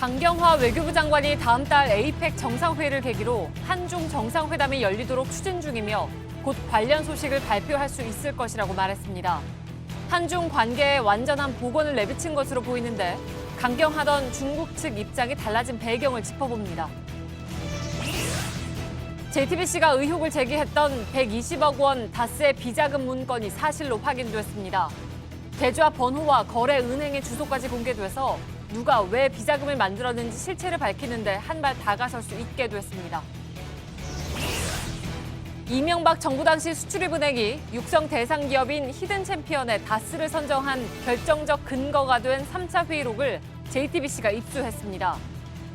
강경화 외교부 장관이 다음 달 에이펙 정상회의를 계기로 한중 정상회담이 열리도록 추진 중이며 곧 관련 소식을 발표할 수 있을 것이라고 말했습니다. 한중 관계에 완전한 복원을 내비친 것으로 보이는데 강경하던 중국 측 입장이 달라진 배경을 짚어봅니다. JTBC가 의혹을 제기했던 120억 원 다스의 비자금 문건이 사실로 확인됐습니다. 계좌 번호와 거래 은행의 주소까지 공개돼서 누가 왜 비자금을 만들었는지 실체를 밝히는데 한 발 다가설 수 있게 됐습니다. 이명박 정부 당시 수출입은행이 육성 대상 기업인 히든챔피언의 다스를 선정한 결정적 근거가 된 3차 회의록을 JTBC가 입수했습니다.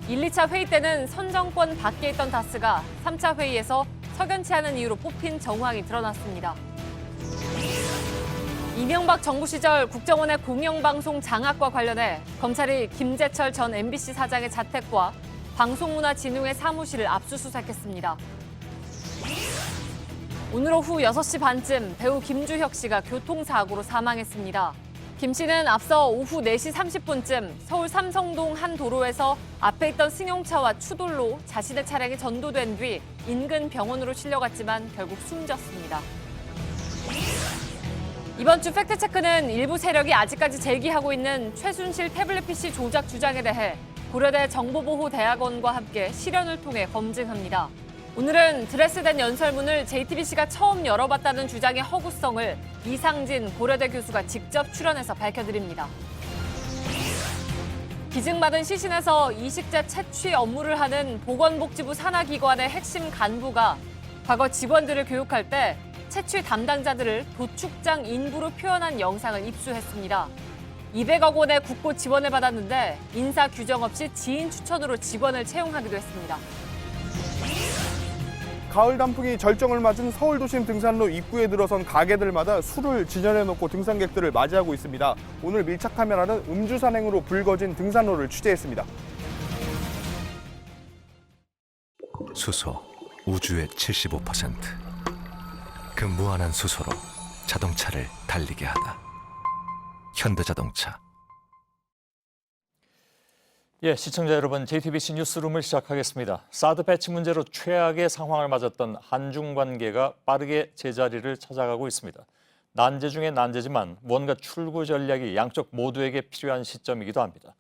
1, 2차 회의 때는 선정권 밖에 있던 다스가 3차 회의에서 석연치 않은 이유로 뽑힌 정황이 드러났습니다. 이명박 정부 시절 국정원의 공영방송 장악과 관련해 검찰이 김재철 전 MBC 사장의 자택과 방송문화진흥회 사무실을 압수수색했습니다. 오늘 오후 6시 반쯤 배우 김주혁 씨가 교통사고로 사망했습니다. 김 씨는 앞서 오후 4시 30분쯤 서울 삼성동 한 도로에서 앞에 있던 승용차와 추돌로 자신의 차량이 전도된 뒤 인근 병원으로 실려갔지만 결국 숨졌습니다. 이번 주 팩트체크는 일부 세력이 아직까지 제기하고 있는 최순실 태블릿 PC 조작 주장에 대해 고려대 정보보호대학원과 함께 실현을 통해 검증합니다. 오늘은 드레스된 연설문을 JTBC가 처음 열어봤다는 주장의 허구성을 이상진 고려대 교수가 직접 출연해서 밝혀드립니다. 기증받은 시신에서 이식제 채취 업무를 하는 보건복지부 산하기관의 핵심 간부가 과거 직원들을 교육할 때 채취 담당자들을 도축장 인부로 표현한 영상을 입수했습니다. 200억 원의 국고 지원을 받았는데 인사 규정 없이 지인 추천으로 직원을 채용하기도 했습니다. 가을 단풍이 절정을 맞은 서울 도심 등산로 입구에 들어선 가게들마다 술을 진열해놓고 등산객들을 맞이하고 있습니다. 오늘 밀착 카메라는 음주 산행으로 불거진 등산로를 취재했습니다. 수소, 우주의 75%. 그 무한한 수소로 자동차를 달리게 하다. 현대자동차. 예, 시청자 여러분, JTBC 뉴스룸을 시작하겠습니다. 사드 배치 문제로 최악의 상황을 맞았던 한중 관계가 빠르게 제자리를 찾아가고 있습니다. 난제 중에 난제지만 뭔가 출구 전략이 양쪽 모두에게 필요한 시점이기도 합니다.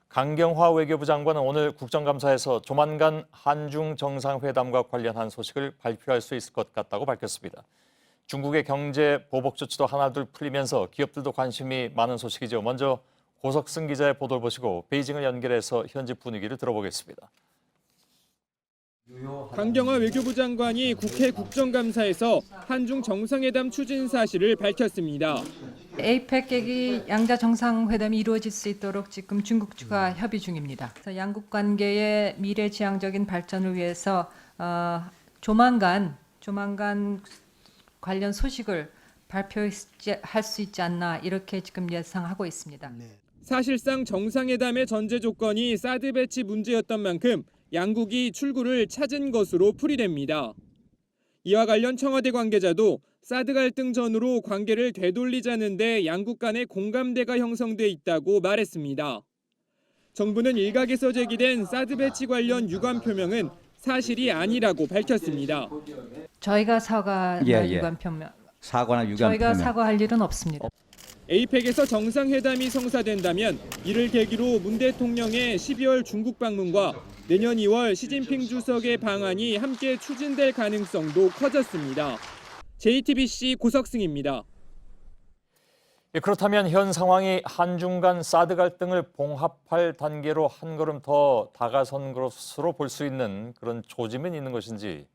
강경화 외교부 장관은 오늘 국정감사에서 조만간 한중 정상회담과 관련한 소식을 발표할 수 있을 것 같다고 밝혔습니다. 중국의 경제 보복 조치도 하나둘 풀리면서 기업들도 관심이 많은 소식이죠. 먼저 고석승 기자의 보도를 보시고 베이징을 연결해서 현지 분위기를 들어보겠습니다. 강경화 외교부 장관이 국회 국정감사에서 한중 정상회담 추진 사실을 밝혔습니다. 에이펙 계기 양자 정상회담이 이루어질 수 있도록 지금 중국 측과 협의 중입니다. 그래서 양국 관계의 미래지향적인 발전을 위해서 조만간 관련 소식을 발표할 수 있지 않나 이렇게 지금 예상하고 있습니다. 사실상 정상회담의 전제 조건이 사드 배치 문제였던 만큼 양국이 출구를 찾은 것으로 풀이됩니다. 이와 관련 청와대 관계자도 사드 갈등 전후로 관계를 되돌리자는 데 양국 간의 공감대가 형성돼 있다고 말했습니다. 정부는 일각에서 제기된 사드 배치 관련 유감 표명은 사실이 아니라고 밝혔습니다. 저희가 사과나 유감 표명. 저희가 사과할 일은 없습니다. 에이펙에서 정상회담이 성사된다면 이를 계기로 문 대통령의 12월 중국 방문과 내년 2월 시진핑 주석의 방한이 함께 추진될 가능성도 커졌습니다. JTBC 고석승입니다. 예, 그렇다면 현 상황이 한중 간 사드 갈등을 봉합할 단계로 한 걸음 더 다가선 것으로 볼 수 있는 그런 조짐은 있는 것인지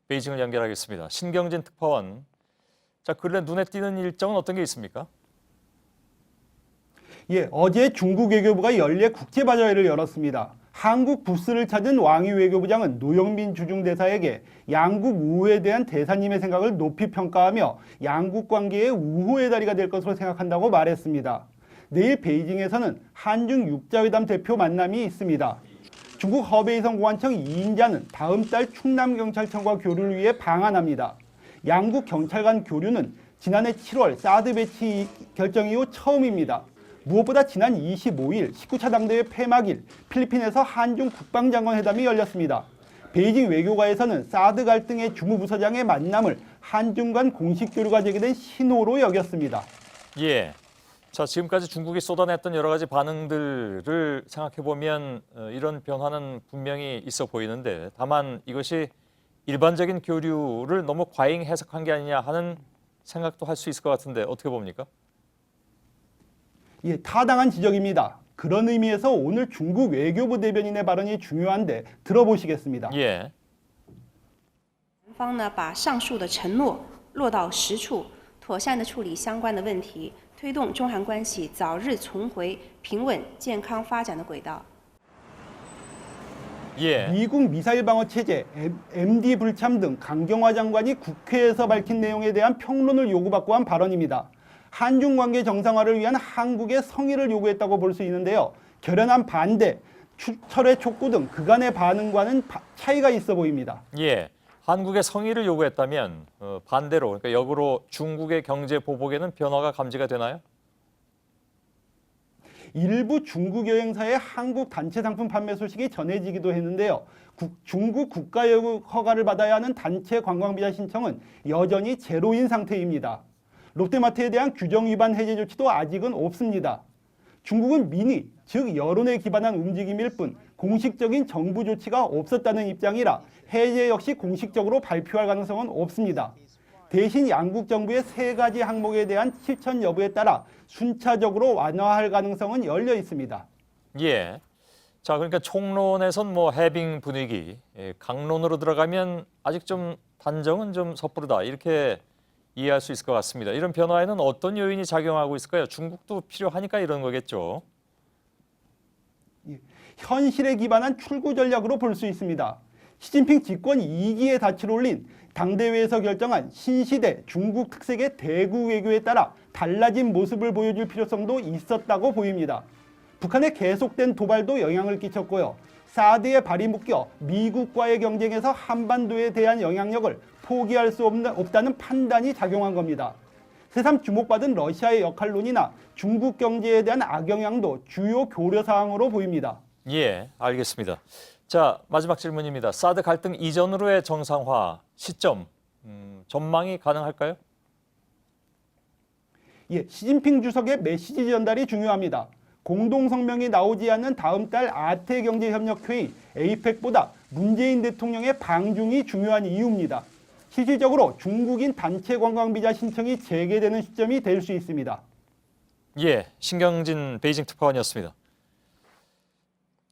베이징을 연결하겠습니다. 신경진 특파원. 자, 근래 눈에 띄는 일정은 어떤 게 있습니까? 예, 어제 중국 외교부가 연례 국제바자회를 열었습니다. 한국 부스를 찾은 왕이 외교부장은 노영민 주중대사에게 양국 우호에 대한 대사님의 생각을 높이 평가하며 양국 관계의 우호의 다리가 될 것으로 생각한다고 말했습니다. 내일 베이징에서는 한중 육자회담 대표 만남이 있습니다. 중국 허베이성 공안청 2인자는 다음 달 충남경찰청과 교류를 위해 방한합니다. 양국 경찰 간 교류는 지난해 7월 사드 배치 결정 이후 처음입니다. 무엇보다 지난 25일 19차 당대회 폐막일 필리핀에서 한중 국방장관 회담이 열렸습니다. 베이징 외교가에서는 사드 갈등의 주무부서장의 만남을 한중 간 공식 교류가 제기된 신호로 여겼습니다. 예. 자, 지금까지 중국이 쏟아냈던 여러 가지 반응들을 생각해 보면 이런 변화는 분명히 있어 보이는데, 다만 이것이 일반적인 교류를 너무 과잉 해석한 게 아니냐 하는 생각도 할 수 있을 것 같은데 어떻게 봅니까? 예, 타당한 지적입니다. 그런 의미에서 오늘 중국 외교부 대변인의 발언이 중요한데 들어보시겠습니다. 예. 南方呢，把上述的承诺落到实处，妥善地处理相关的问题，推动中韩关系早日重回平稳健康发展的轨道。 예. 미국 미사일 방어 체제, MD 불참 등 강경화 장관이 국회에서 밝힌 내용에 대한 평론을 요구받고 한 발언입니다. 한중 관계 정상화를 위한 한국의 성의를 요구했다고 볼 수 있는데요. 결연한 반대, 철회 촉구 등 그간의 반응과는 차이가 있어 보입니다. 예. 한국의 성의를 요구했다면 반대로, 그러니까 역으로 중국의 경제 보복에는 변화가 감지가 되나요? 일부 중국 여행사의 한국 단체 상품 판매 소식이 전해지기도 했는데요. 중국 국가여행 허가를 받아야 하는 단체 관광비자 신청은 여전히 제로인 상태입니다. 롯데마트에 대한 규정 위반 해제 조치도 아직은 없습니다. 중국은 민의, 즉 여론에 기반한 움직임일 뿐 공식적인 정부 조치가 없었다는 입장이라 해제 역시 공식적으로 발표할 가능성은 없습니다. 대신 양국 정부의 세 가지 항목에 대한 실천 여부에 따라 순차적으로 완화할 가능성은 열려 있습니다. 예. 자, 그러니까 총론에선 뭐 해빙 분위기, 강론으로 들어가면 아직 좀 단정은 좀 섣부르다 이렇게 이해할 수 있을 것 같습니다. 이런 변화에는 어떤 요인이 작용하고 있을까요? 중국도 필요하니까 이런 거겠죠. 현실에 기반한 출구 전략으로 볼 수 있습니다. 시진핑 집권 2기에 닻을 올린 당대회에서 결정한 신시대 중국 특색의 대구 외교에 따라 달라진 모습을 보여줄 필요성도 있었다고 보입니다. 북한의 계속된 도발도 영향을 끼쳤고요. 사드에 발이 묶여 미국과의 경쟁에서 한반도에 대한 영향력을 포기할 수 없다는 판단이 작용한 겁니다. 새삼 주목받은 러시아의 역할론이나 중국 경제에 대한 악영향도 주요 고려 사항으로 보입니다. 예, 알겠습니다. 자, 마지막 질문입니다. 사드 갈등 이전으로의 정상화 시점, 전망이 가능할까요? 예, 시진핑 주석의 메시지 전달이 중요합니다. 공동성명이 나오지 않는 다음 달 아태경제협력회의 APEC보다 문재인 대통령의 방중이 중요한 이유입니다. 실질적으로 중국인 단체 관광비자 신청이 재개되는 시점이 될 수 있습니다. 예, 신경진 베이징 특파원이었습니다.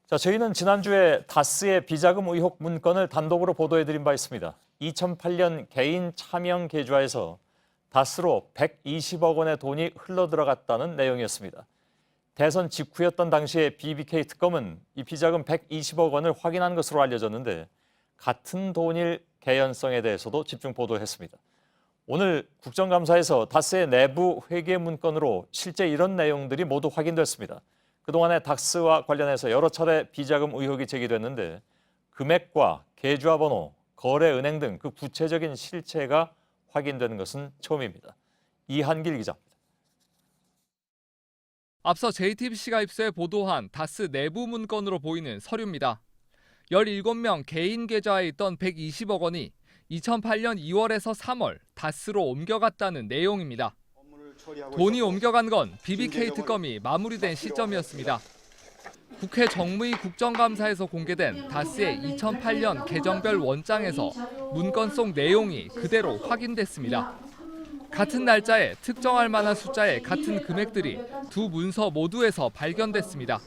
자, 저희는 지난주에 다스의 비자금 의혹 문건을 단독으로 보도해드린 바 있습니다. 2008년 개인 차명 계좌에서 다스로 120억 원의 돈이 흘러들어갔다는 내용이었습니다. 대선 직후였던 당시에 BBK 특검은 이 비자금 120억 원을 확인한 것으로 알려졌는데 같은 돈일 개연성에 대해서도 집중 보도했습니다. 오늘 국정감사에서 다스의 내부 회계 문건으로 실제 이런 내용들이 모두 확인됐습니다. 그동안에 다스와 관련해서 여러 차례 비자금 의혹이 제기됐는데 금액과 계좌 번호, 거래 은행 등 그 구체적인 실체가 확인되는 것은 처음입니다. 이한길 기자입니다. 앞서 JTBC가 입수해 보도한 다스 내부 문건으로 보이는 서류입니다. 17명 개인 계좌에 있던 120억 원이 2008년 2월에서 3월 다스로 옮겨갔다는 내용입니다. 돈이 옮겨간 건 BBK 특검이 마무리된 시점이었습니다. 국회 정무위 국정감사에서 공개된 다스의 2008년 계정별 원장에서 문건 속 내용이 그대로 확인됐습니다. 같은 날짜에 특정할 만한 숫자의 같은 금액들이 두 문서 모두에서 발견됐습니다.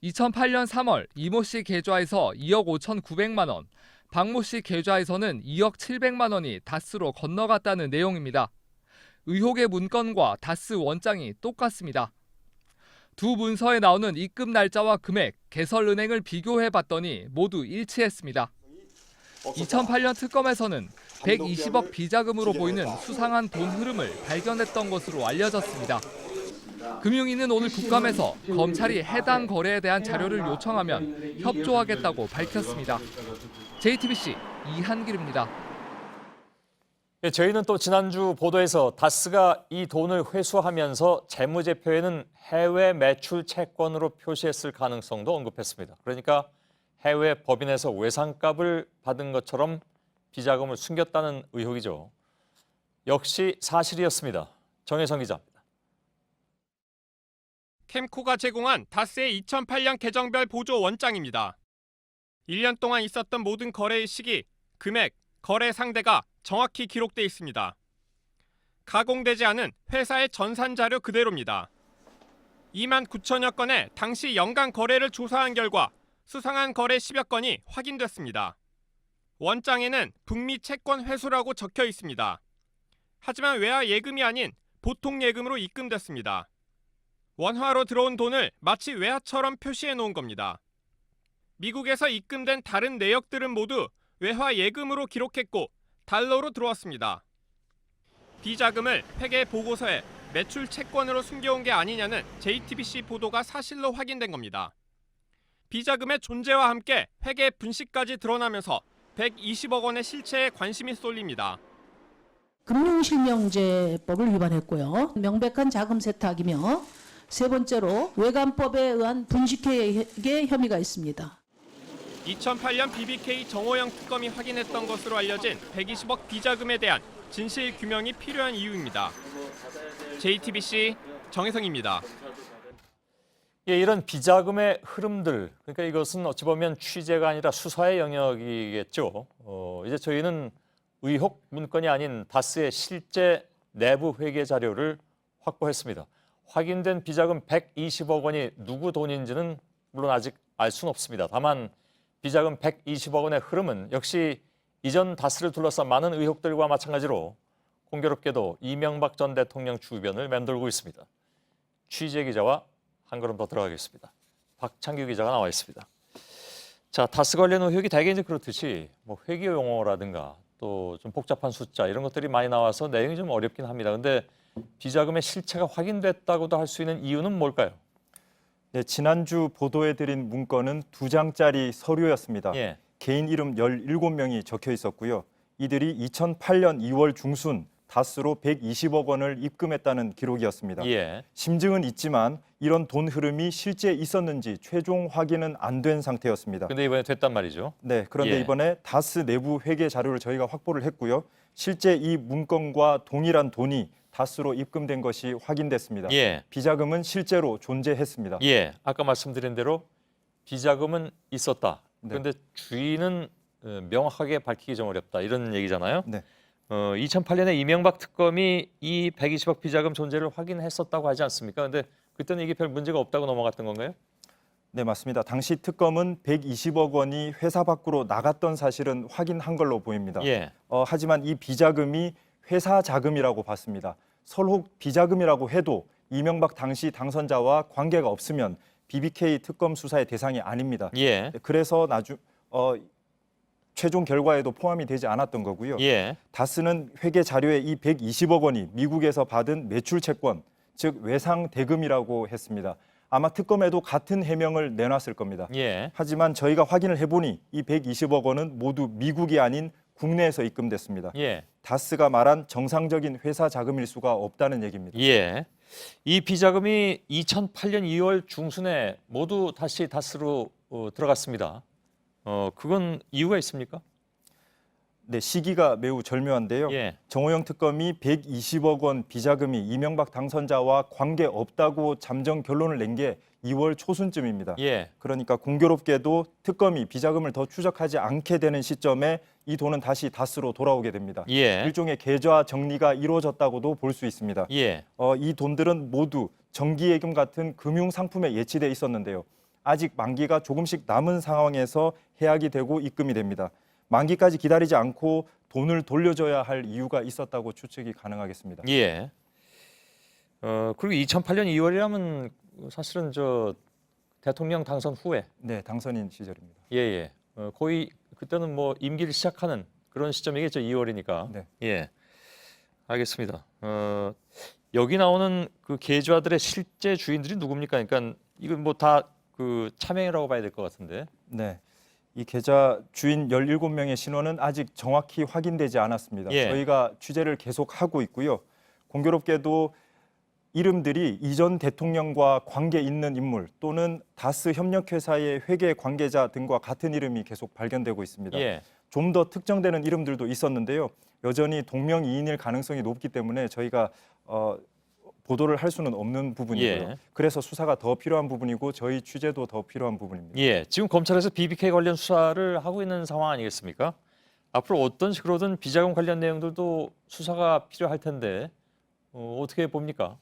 2008년 3월 이모 씨 계좌에서 2억 5,900만 원, 박모 씨 계좌에서는 2억 700만 원이 다스로 건너갔다는 내용입니다. 의혹의 문건과 다스 원장이 똑같습니다. 두 문서에 나오는 입금 날짜와 금액, 개설은행을 비교해봤더니 모두 일치했습니다. 2008년 특검에서는 120억 비자금으로 보이는 수상한 돈 흐름을 발견했던 것으로 알려졌습니다. 금융위는 오늘 국감에서 검찰이 해당 거래에 대한 자료를 요청하면 협조하겠다고 밝혔습니다. JTBC 이한길입니다. 예, 저희는 또 지난주 보도에서 다스가 이 돈을 회수하면서 재무제표에는 해외 매출 채권으로 표시했을 가능성도 언급했습니다. 그러니까 해외 법인에서 외상값을 받은 것처럼 비자금을 숨겼다는 의혹이죠. 역시 사실이었습니다. 정혜성 기자입니다. 캠코가 제공한 다스의 2008년 계정별 보조 원장입니다. 1년 동안 있었던 모든 거래의 시기, 금액, 거래 상대가 정확히 기록돼 있습니다. 가공되지 않은 회사의 전산 자료 그대로입니다. 2만 9천여 건의 당시 연간 거래를 조사한 결과 수상한 거래 10여 건이 확인됐습니다. 원장에는 북미 채권 회수라고 적혀 있습니다. 하지만 외화 예금이 아닌 보통 예금으로 입금됐습니다. 원화로 들어온 돈을 마치 외화처럼 표시해 놓은 겁니다. 미국에서 입금된 다른 내역들은 모두 외화 예금으로 기록했고 달러로 들어왔습니다. 비자금을 회계 보고서에 매출 채권으로 숨겨온 게 아니냐는 JTBC 보도가 사실로 확인된 겁니다. 비자금의 존재와 함께 회계 분식까지 드러나면서 120억 원의 실체에 관심이 쏠립니다. 금융실명제법을 위반했고요. 명백한 자금 세탁이며 세 번째로 외관법에 의한 분식회계 혐의가 있습니다. 2008년 BBK 정호영 특검이 확인했던 것으로 알려진 120억 비자금에 대한 진실 규명이 필요한 이유입니다. JTBC 정혜성입니다. 예, 이런 비자금의 흐름들, 그러니까 이것은 어찌 보면 취재가 아니라 수사의 영역이겠죠. 이제 저희는 의혹 문건이 아닌 다스의 실제 내부 회계 자료를 확보했습니다. 확인된 비자금 120억 원이 누구 돈인지는 물론 아직 알 수는 없습니다. 다만 비자금 120억 원의 흐름은 역시 이전 다스를 둘러싼 많은 의혹들과 마찬가지로 공교롭게도 이명박 전 대통령 주변을 맴돌고 있습니다. 취재 기자와 한 걸음 더 들어가겠습니다. 박창규 기자가 나와 있습니다. 자, 다스 관련 의혹이 대개 이제 그렇듯이 뭐 회계 용어라든가 또 좀 복잡한 숫자 이런 것들이 많이 나와서 내용이 좀 어렵긴 합니다. 근데 비자금의 실체가 확인됐다고도 할 수 있는 이유는 뭘까요? 네, 지난주 보도해드린 문건은 2장짜리 서류였습니다. 예. 개인 이름 17명이 적혀 있었고요. 이들이 2008년 2월 중순 다스로 120억 원을 입금했다는 기록이었습니다. 예. 심증은 있지만 이런 돈 흐름이 실제 있었는지 최종 확인은 안 된 상태였습니다. 근데 이번에 됐단 말이죠. 네, 그런데 예. 이번에 다스 내부 회계 자료를 저희가 확보를 했고요. 실제 이 문건과 동일한 돈이 다스로 입금된 것이 확인됐습니다. 예. 비자금은 실제로 존재했습니다. 예. 아까 말씀드린 대로 비자금은 있었다. 네. 그런데 주인은 명확하게 밝히기 좀 어렵다. 이런 얘기잖아요. 네. 2008년에 이명박 특검이 이 120억 비자금 존재를 확인했었다고 하지 않습니까? 근데 그때는 이게 별 문제가 없다고 넘어갔던 건가요? 네, 맞습니다. 당시 특검은 120억 원이 회사 밖으로 나갔던 사실은 확인한 걸로 보입니다. 예. 하지만 이 비자금이 회사 자금이라고 봤습니다. 설혹 비자금이라고 해도 이명박 당시 당선자와 관계가 없으면 BBK 특검 수사의 대상이 아닙니다. 예. 그래서 최종 결과에도 포함이 되지 않았던 거고요. 예. 다스는 회계 자료에 이 120억 원이 미국에서 받은 매출 채권, 즉 외상 대금이라고 했습니다. 아마 특검에도 같은 해명을 내놨을 겁니다. 예. 하지만 저희가 확인을 해보니 이 120억 원은 모두 미국이 아닌 국내에서 입금됐습니다. 예. 다스가 말한 정상적인 회사 자금일 수가 없다는 얘기입니다. 예. 이 비자금이 2008년 2월 중순에 모두 다시 다스로 들어갔습니다. 그건 이유가 있습니까? 네, 시기가 매우 절묘한데요. 예. 정호영 특검이 120억 원 비자금이 이명박 당선자와 관계 없다고 잠정 결론을 낸 게 2월 초순쯤입니다. 예. 그러니까 공교롭게도 특검이 비자금을 더 추적하지 않게 되는 시점에 이 돈은 다시 다스로 돌아오게 됩니다. 예. 일종의 계좌 정리가 이루어졌다고도 볼 수 있습니다. 예. 이 돈들은 모두 정기예금 같은 금융 상품에 예치돼 있었는데요. 아직 만기가 조금씩 남은 상황에서 해약이 되고 입금이 됩니다. 만기까지 기다리지 않고 돈을 돌려줘야 할 이유가 있었다고 추측이 가능하겠습니다. 예. 그리고 2008년 2월이라면 사실은 저 대통령 당선 후에 네, 당선인 시절입니다. 예. 거의 그때는 뭐 임기를 시작하는 그런 시점이겠죠. 2월이니까. 네. 예. 알겠습니다. 여기 나오는 그 계좌들의 실제 주인들이 누굽니까? 그러니까 이건 뭐 다 그 차명이라고 봐야 될 것 같은데. 네. 이 계좌 주인 17명의 신원은 아직 정확히 확인되지 않았습니다. 예. 저희가 취재를 계속하고 있고요. 공교롭게도 이름들이 이전 대통령과 관계 있는 인물 또는 다스 협력회사의 회계 관계자 등과 같은 이름이 계속 발견되고 있습니다. 예. 좀 더 특정되는 이름들도 있었는데요. 여전히 동명이인일 가능성이 높기 때문에 저희가 보도를 할 수는 없는 부분이고요. 예. 그래서 수사가 더 필요한 부분이고 저희 취재도 더 필요한 부분입니다. 예, 지금 검찰에서 BBK 관련 수사를 하고 있는 상황 아니겠습니까? 앞으로 어떤 식으로든 비자금 관련 내용들도 수사가 필요할 텐데 어떻게 봅니까?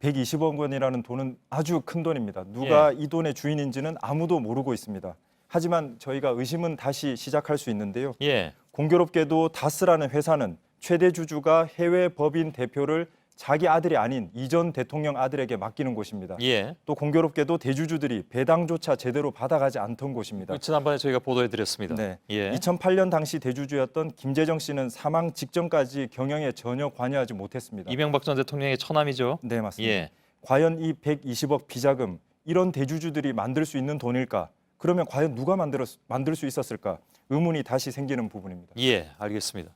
120억 원이라는 돈은 아주 큰 돈입니다. 누가 예. 이 돈의 주인인지는 아무도 모르고 있습니다. 하지만 저희가 의심은 다시 시작할 수 있는데요. 예, 공교롭게도 다스라는 회사는 최대 주주가 해외 법인 대표를 자기 아들이 아닌 이전 대통령 아들에게 맡기는 곳입니다. 예. 또 공교롭게도 대주주들이 배당조차 제대로 받아가지 않던 곳입니다. 지난번에 저희가 보도해드렸습니다. 네. 예. 2008년 당시 대주주였던 김재정 씨는 사망 직전까지 경영에 전혀 관여하지 못했습니다. 이명박 전 대통령의 처남이죠. 네, 맞습니다. 예. 과연 이 120억 비자금 이런 대주주들이 만들 수 있는 돈일까? 그러면 과연 누가 만들 수 있었을까? 의문이 다시 생기는 부분입니다. 예, 알겠습니다.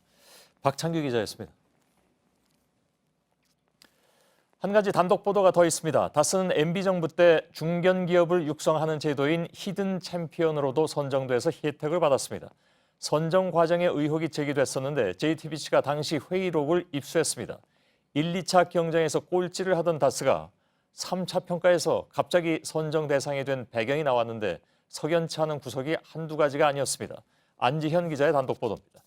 박창규 기자였습니다. 한 가지 단독 보도가 더 있습니다. 다스는 MB정부 때 중견기업을 육성하는 제도인 히든 챔피언으로도 선정돼서 혜택을 받았습니다. 선정 과정에 의혹이 제기됐었는데 JTBC가 당시 회의록을 입수했습니다. 1, 2차 경쟁에서 꼴찌를 하던 다스가 3차 평가에서 갑자기 선정 대상이 된 배경이 나왔는데 석연치 않은 구석이 한두 가지가 아니었습니다. 안지현 기자의 단독 보도입니다.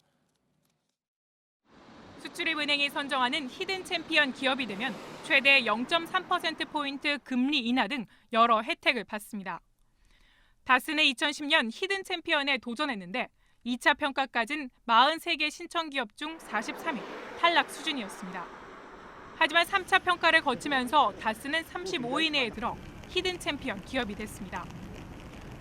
수출입은행이 선정하는 히든 챔피언 기업이 되면 최대 0.3%포인트 금리 인하 등 여러 혜택을 받습니다. 다스는 2010년 히든 챔피언에 도전했는데 2차 평가까지는 43개 신청 기업 중 43위, 탈락 수준이었습니다. 하지만 3차 평가를 거치면서 다스는 35위 내에 들어 히든 챔피언 기업이 됐습니다.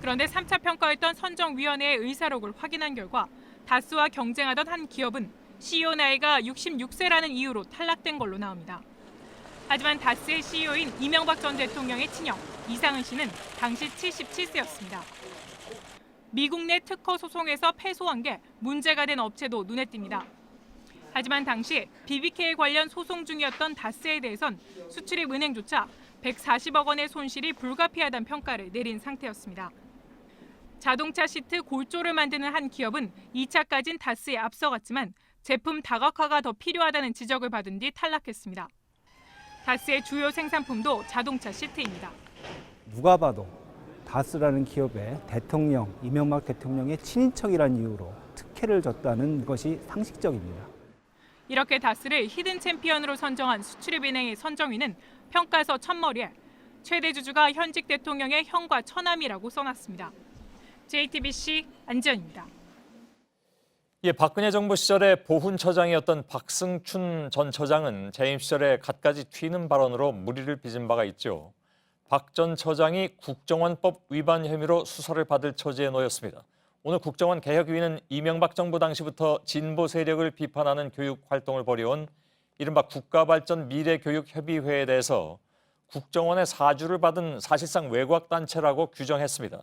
그런데 3차 평가했던 선정위원회의 의사록을 확인한 결과 다스와 경쟁하던 한 기업은 CEO 나이가 66세라는 이유로 탈락된 걸로 나옵니다. 하지만 다스의 CEO인 이명박 전 대통령의 친형 이상은 씨는 당시 77세였습니다. 미국 내 특허 소송에서 패소한 게 문제가 된 업체도 눈에 띕니다. 하지만 당시 BBK 관련 소송 중이었던 다스에 대해선 수출입은행조차 140억 원의 손실이 불가피하다는 평가를 내린 상태였습니다. 자동차 시트 골조를 만드는 한 기업은 2차까지는 다스에 앞서갔지만 제품 다각화가 더 필요하다는 지적을 받은 뒤 탈락했습니다. 다스의 주요 생산품도 자동차 시트입니다. 누가 봐도 다스라는 기업의 대통령, 이명박 대통령의 친인척이라는 이유로 특혜를 줬다는 것이 상식적입니다. 이렇게 다스를 히든 챔피언으로 선정한 수출입은행의 선정위는 평가서 첫머리에 최대 주주가 현직 대통령의 형과 처남이라고 써놨습니다. JTBC 안지연입니다. 예, 박근혜 정부 시절에 보훈처장이었던 박승춘 전 처장은 재임 시절에 갖가지 튀는 발언으로 물의를 빚은 바가 있죠. 박 전 처장이 국정원법 위반 혐의로 수사를 받을 처지에 놓였습니다. 오늘 국정원 개혁위는 이명박 정부 당시부터 진보 세력을 비판하는 교육 활동을 벌여온 이른바 국가발전 미래교육협의회에 대해서 국정원의 사주를 받은 사실상 외곽단체라고 규정했습니다.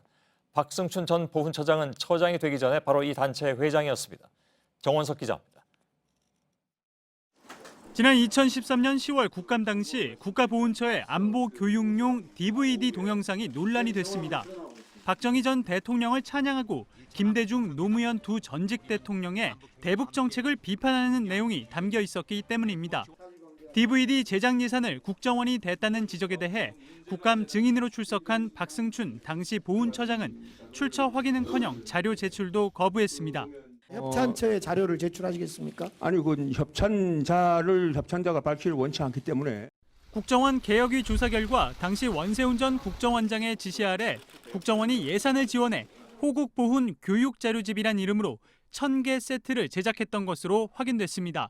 박승춘 전 보훈처장은 처장이 되기 전에 바로 이 단체의 회장이었습니다. 정원석 기자입니다. 지난 2013년 10월 국감 당시 국가보훈처의 안보 교육용 DVD 동영상이 논란이 됐습니다. 박정희 전 대통령을 찬양하고 김대중, 노무현 두 전직 대통령의 대북 정책을 비판하는 내용이 담겨 있었기 때문입니다. DVD 제작 예산을 국정원이 댔다는 지적에 대해 국감 증인으로 출석한 박승춘 당시 보훈처장은 출처 확인은커녕 자료 제출도 거부했습니다. 협찬처에 자료를 제출하시겠습니까? 아니, 그건 협찬자가 밝히를 원치 않기 때문에. 국정원 개혁위 조사 결과 당시 원세훈 전 국정원장의 지시 아래 국정원이 예산을 지원해 호국 보훈 교육 자료집이란 이름으로 1000개 세트를 제작했던 것으로 확인됐습니다.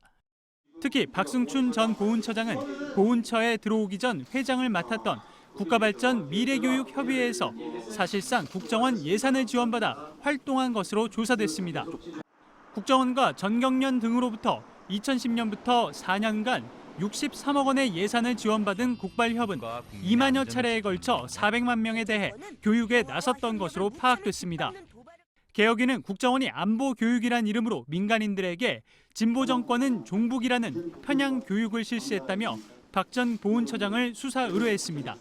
특히 박승춘 전 보훈처장은 보훈처에 들어오기 전 회장을 맡았던 국가발전 미래교육협의회에서 사실상 국정원 예산을 지원받아 활동한 것으로 조사됐습니다. 국정원과 전경련 등으로부터 2010년부터 4년간 63억 원의 예산을 지원받은 국발협은 2만여 차례에 걸쳐 400만 명에 대해 교육에 나섰던 것으로 파악됐습니다. 개혁위는 국정원이 안보 교육이란 이름으로 민간인들에게 진보 정권은 종북이라는 편향 교육을 실시했다며 박 전 보훈처장을 수사 의뢰했습니다.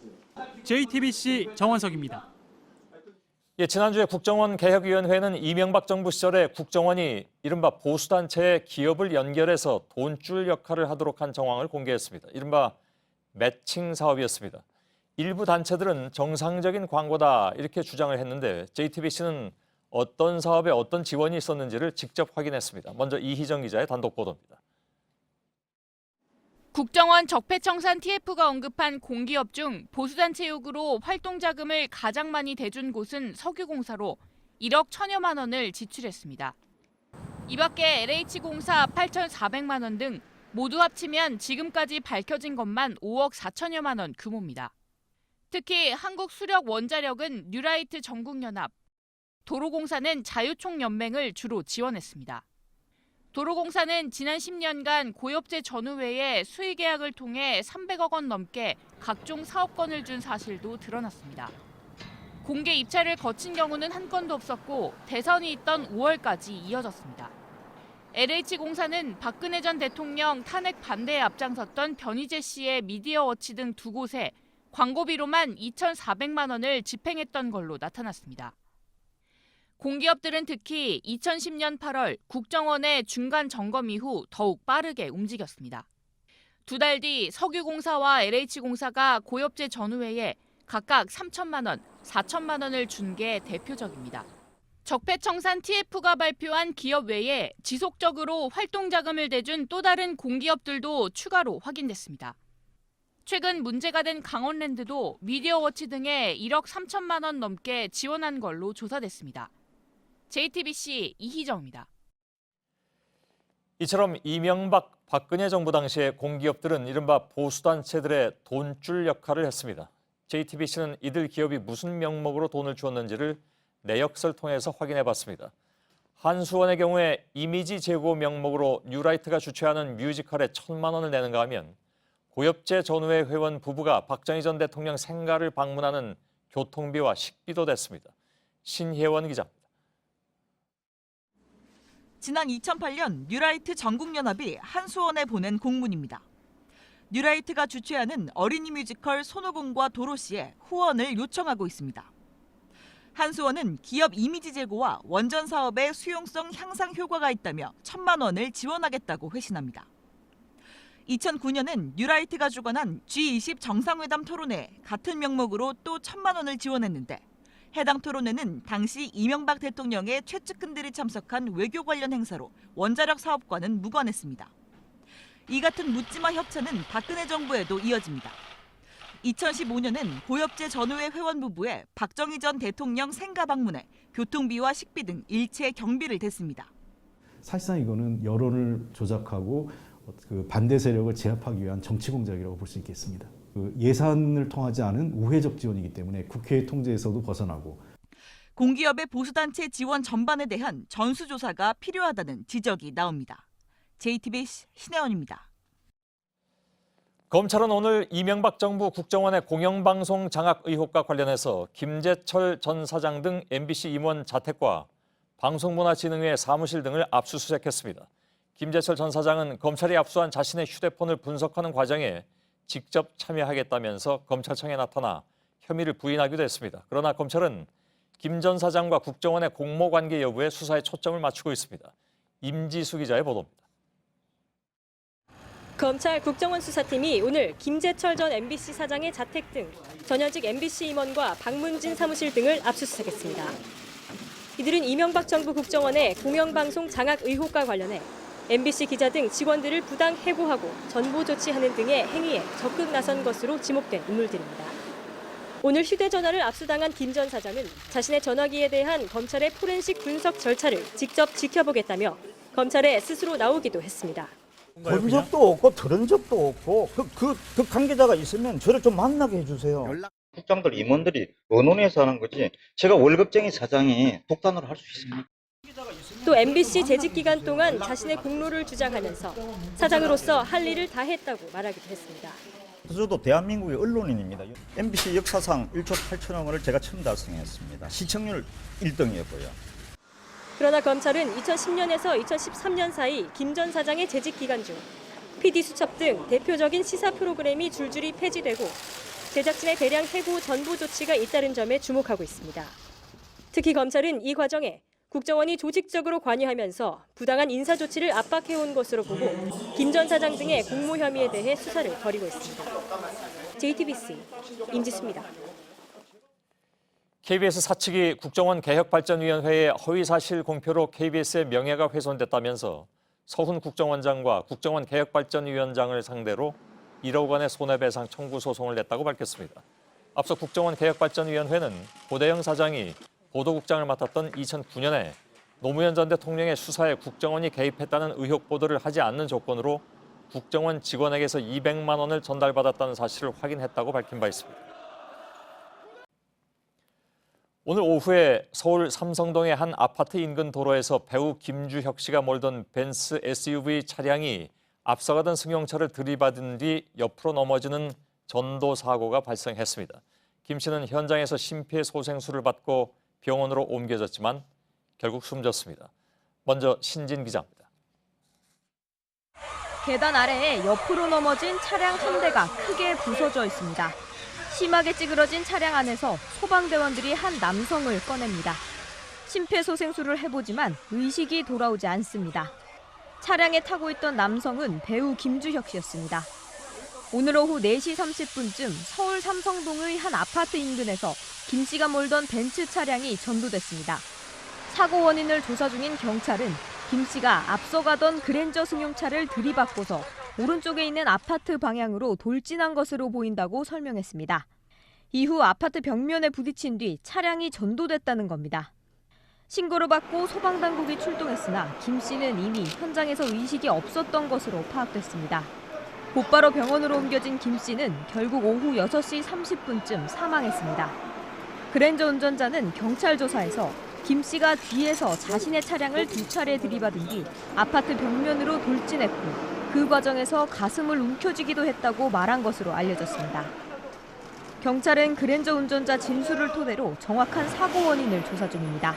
JTBC 정원석입니다. 예, 지난주에 국정원 개혁위원회는 이명박 정부 시절에 국정원이 이른바 보수단체의 기업을 연결해서 돈줄 역할을 하도록 한 정황을 공개했습니다. 이른바 매칭 사업이었습니다. 일부 단체들은 정상적인 광고다 이렇게 주장을 했는데 JTBC는 어떤 사업에 어떤 지원이 있었는지를 직접 확인했습니다. 먼저 이희정 기자의 단독 보도입니다. 국정원 적폐청산 TF가 언급한 공기업 중 보수단체 요구로 활동자금을 가장 많이 대준 곳은 석유공사로 1억 1천여만 원을 지출했습니다. 이 밖에 LH공사 8,400만 원 등 모두 합치면 지금까지 밝혀진 것만 5억 4천여만 원 규모입니다. 특히 한국수력원자력은 뉴라이트 전국연합, 도로공사는 자유총연맹을 주로 지원했습니다. 도로공사는 지난 10년간 고엽제 전후회에 수의계약을 통해 300억 원 넘게 각종 사업권을 준 사실도 드러났습니다. 공개 입찰을 거친 경우는 한 건도 없었고 대선이 있던 5월까지 이어졌습니다. LH공사는 박근혜 전 대통령 탄핵 반대에 앞장섰던 변희재 씨의 미디어워치 등 두 곳에 광고비로만 2,400만 원을 집행했던 걸로 나타났습니다. 공기업들은 특히 2010년 8월 국정원의 중간 점검 이후 더욱 빠르게 움직였습니다. 두 달 뒤 석유공사와 LH공사가 고엽제 전후회에 각각 3천만 원, 4천만 원을 준 게 대표적입니다. 적폐청산 TF가 발표한 기업 외에 지속적으로 활동자금을 대준 또 다른 공기업들도 추가로 확인됐습니다. 최근 문제가 된 강원랜드도 미디어워치 등에 1억 3천만 원 넘게 지원한 걸로 조사됐습니다. JTBC 이희정입니다. 이처럼 이명박, 박근혜 정부 당시에 공기업들은 이른바 보수단체들의 돈줄 역할을 했습니다. JTBC는 이들 기업이 무슨 명목으로 돈을 주었는지를 내역서를 통해서 확인해봤습니다. 한수원의 경우에 이미지 제고 명목으로 뉴라이트가 주최하는 뮤지컬에 1,000만 원을 내는가 하면 고엽제 전후회 회원 부부가 박정희 전 대통령 생가를 방문하는 교통비와 식비도 냈습니다. 신혜원 기자입니다. 지난 2008년 뉴라이트 전국연합이 한수원에 보낸 공문입니다. 뉴라이트가 주최하는 어린이 뮤지컬 손오공과 도로시에 후원을 요청하고 있습니다. 한수원은 기업 이미지 제고와 원전 사업의 수용성 향상 효과가 있다며 1,000만 원을 지원하겠다고 회신합니다. 2009년은 뉴라이트가 주관한 G20 정상회담 토론회에 같은 명목으로 또 1,000만 원을 지원했는데 해당 토론회는 당시 이명박 대통령의 최측근들이 참석한 외교 관련 행사로 원자력 사업과는 무관했습니다. 이 같은 묻지마 협찬은 박근혜 정부에도 이어집니다. 2015년은 고엽제 전후회 회원 부부의 박정희 전 대통령 생가 방문에 교통비와 식비 등 일체 경비를 댔습니다. 사실상 이거는 여론을 조작하고 그 반대 세력을 제압하기 위한 정치 공작이라고 볼 수 있겠습니다. 그 예산을 통하지 않은 우회적 지원이기 때문에 국회의 통제에서도 벗어나고 공기업의 보수단체 지원 전반에 대한 전수조사가 필요하다는 지적이 나옵니다. JTBC 신혜원입니다. 검찰은 오늘 이명박 정부 국정원의 공영방송 장악 의혹과 관련해서 김재철 전 사장 등 MBC 임원 자택과 방송문화진흥회 사무실 등을 압수수색했습니다. 김재철 전 사장은 검찰이 압수한 자신의 휴대폰을 분석하는 과정에 직접 참여하겠다면서 검찰청에 나타나 혐의를 부인하기도 했습니다. 그러나 검찰은 김 전 사장과 국정원의 공모관계 여부에 수사에 초점을 맞추고 있습니다. 임지수 기자의 보도입니다. 검찰 국정원 수사팀이 오늘 김재철 전 MBC 사장의 자택 등 전현직 MBC 임원과 박문진 사무실 등을 압수수색했습니다. 이들은 이명박 정부 국정원의 공영방송 장악 의혹과 관련해 MBC 기자 등 직원들을 부당 해고하고 전보 조치하는 등의 행위에 적극 나선 것으로 지목된 인물들입니다. 오늘 휴대전화를 압수당한 김 전 사장은 자신의 전화기에 대한 검찰의 포렌식 분석 절차를 직접 지켜보겠다며 검찰에 스스로 나오기도 했습니다. 본 적도 없고 들은 적도 없고 그 관계자가 있으면 저를 좀 만나게 해주세요. 국장들 임원들이 언론에서 하는 거지 제가 월급쟁이 사장이 독단으로 할 수 있습니까? 또 MBC 재직 기간 동안 자신의 공로를 주장하면서 사장으로서 할 일을 다 했다고 말하기도 했습니다. 저도 대한민국의 언론인입니다. MBC 역사상 1조 8천억 원을 제가 처음 달성했습니다. 시청률 1등이었고요. 그러나 검찰은 2010년에서 2013년 사이 김 전 사장의 재직 기간 중 PD 수첩 등 대표적인 시사 프로그램이 줄줄이 폐지되고 제작진의 대량 해고 전부 조치가 잇따른 점에 주목하고 있습니다. 특히 검찰은 이 과정에 국정원이 조직적으로 관여하면서 부당한 인사 조치를 압박해온 것으로 보고 김 전 사장 등의 공모 혐의에 대해 수사를 벌이고 있습니다. JTBC 임지수입니다. KBS 사측이 국정원 개혁발전위원회의 허위사실 공표로 KBS의 명예가 훼손됐다면서 서훈 국정원장과 국정원 개혁발전위원장을 상대로 1억 원의 손해배상 청구 소송을 냈다고 밝혔습니다. 앞서 국정원 개혁발전위원회는 고대영 사장이 보도국장을 맡았던 2009년에 노무현 전 대통령의 수사에 국정원이 개입했다는 의혹 보도를 하지 않는 조건으로 국정원 직원에게서 200만 원을 전달받았다는 사실을 확인했다고 밝힌 바 있습니다. 오늘 오후에 서울 삼성동의 한 아파트 인근 도로에서 배우 김주혁 씨가 몰던 벤츠 SUV 차량이 앞서가던 승용차를 들이받은 뒤 옆으로 넘어지는 전도 사고가 발생했습니다. 김 씨는 현장에서 심폐소생술을 받고 병원으로 옮겨졌지만 결국 숨졌습니다. 먼저 신진 기자입니다. 계단 아래에 옆으로 넘어진 차량 한 대가 크게 부서져 있습니다. 심하게 찌그러진 차량 안에서 소방대원들이 한 남성을 꺼냅니다. 심폐소생술을 해보지만 의식이 돌아오지 않습니다. 차량에 타고 있던 남성은 배우 김주혁 씨였습니다. 오늘 오후 4시 30분쯤 서울 삼성동의 한 아파트 인근에서 김 씨가 몰던 벤츠 차량이 전도됐습니다. 사고 원인을 조사 중인 경찰은 김 씨가 앞서가던 그랜저 승용차를 들이받고서 오른쪽에 있는 아파트 방향으로 돌진한 것으로 보인다고 설명했습니다. 이후 아파트 벽면에 부딪힌 뒤 차량이 전도됐다는 겁니다. 신고를 받고 소방당국이 출동했으나 김 씨는 이미 현장에서 의식이 없었던 것으로 파악됐습니다. 곧바로 병원으로 옮겨진 김 씨는 결국 오후 6시 30분쯤 사망했습니다. 그랜저 운전자는 경찰 조사에서 김 씨가 뒤에서 자신의 차량을 2차례 들이받은 뒤 아파트 벽면으로 돌진했고 그 과정에서 가슴을 움켜쥐기도 했다고 말한 것으로 알려졌습니다. 경찰은 그랜저 운전자 진술을 토대로 정확한 사고 원인을 조사 중입니다.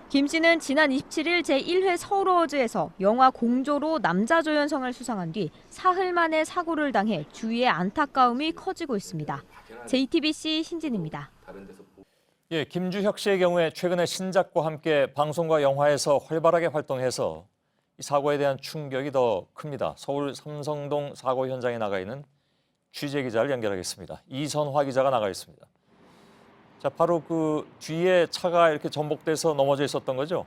김 씨는 지난 27일 제1회 서울어워즈에서 영화 공조로 남자 조연상을 수상한 뒤 사흘 만에 사고를 당해 주위의 안타까움이 커지고 있습니다. JTBC 신진입니다. 예, 김주혁 씨의 경우에 최근에 신작과 함께 방송과 영화에서 활발하게 활동해서 이 사고에 대한 충격이 더 큽니다. 서울 삼성동 사고 현장에 나가 있는 취재기자를 연결하겠습니다. 이선화 기자가 나가 있습니다. 자, 바로 그 뒤에 차가 이렇게 전복돼서 넘어져 있었던 거죠?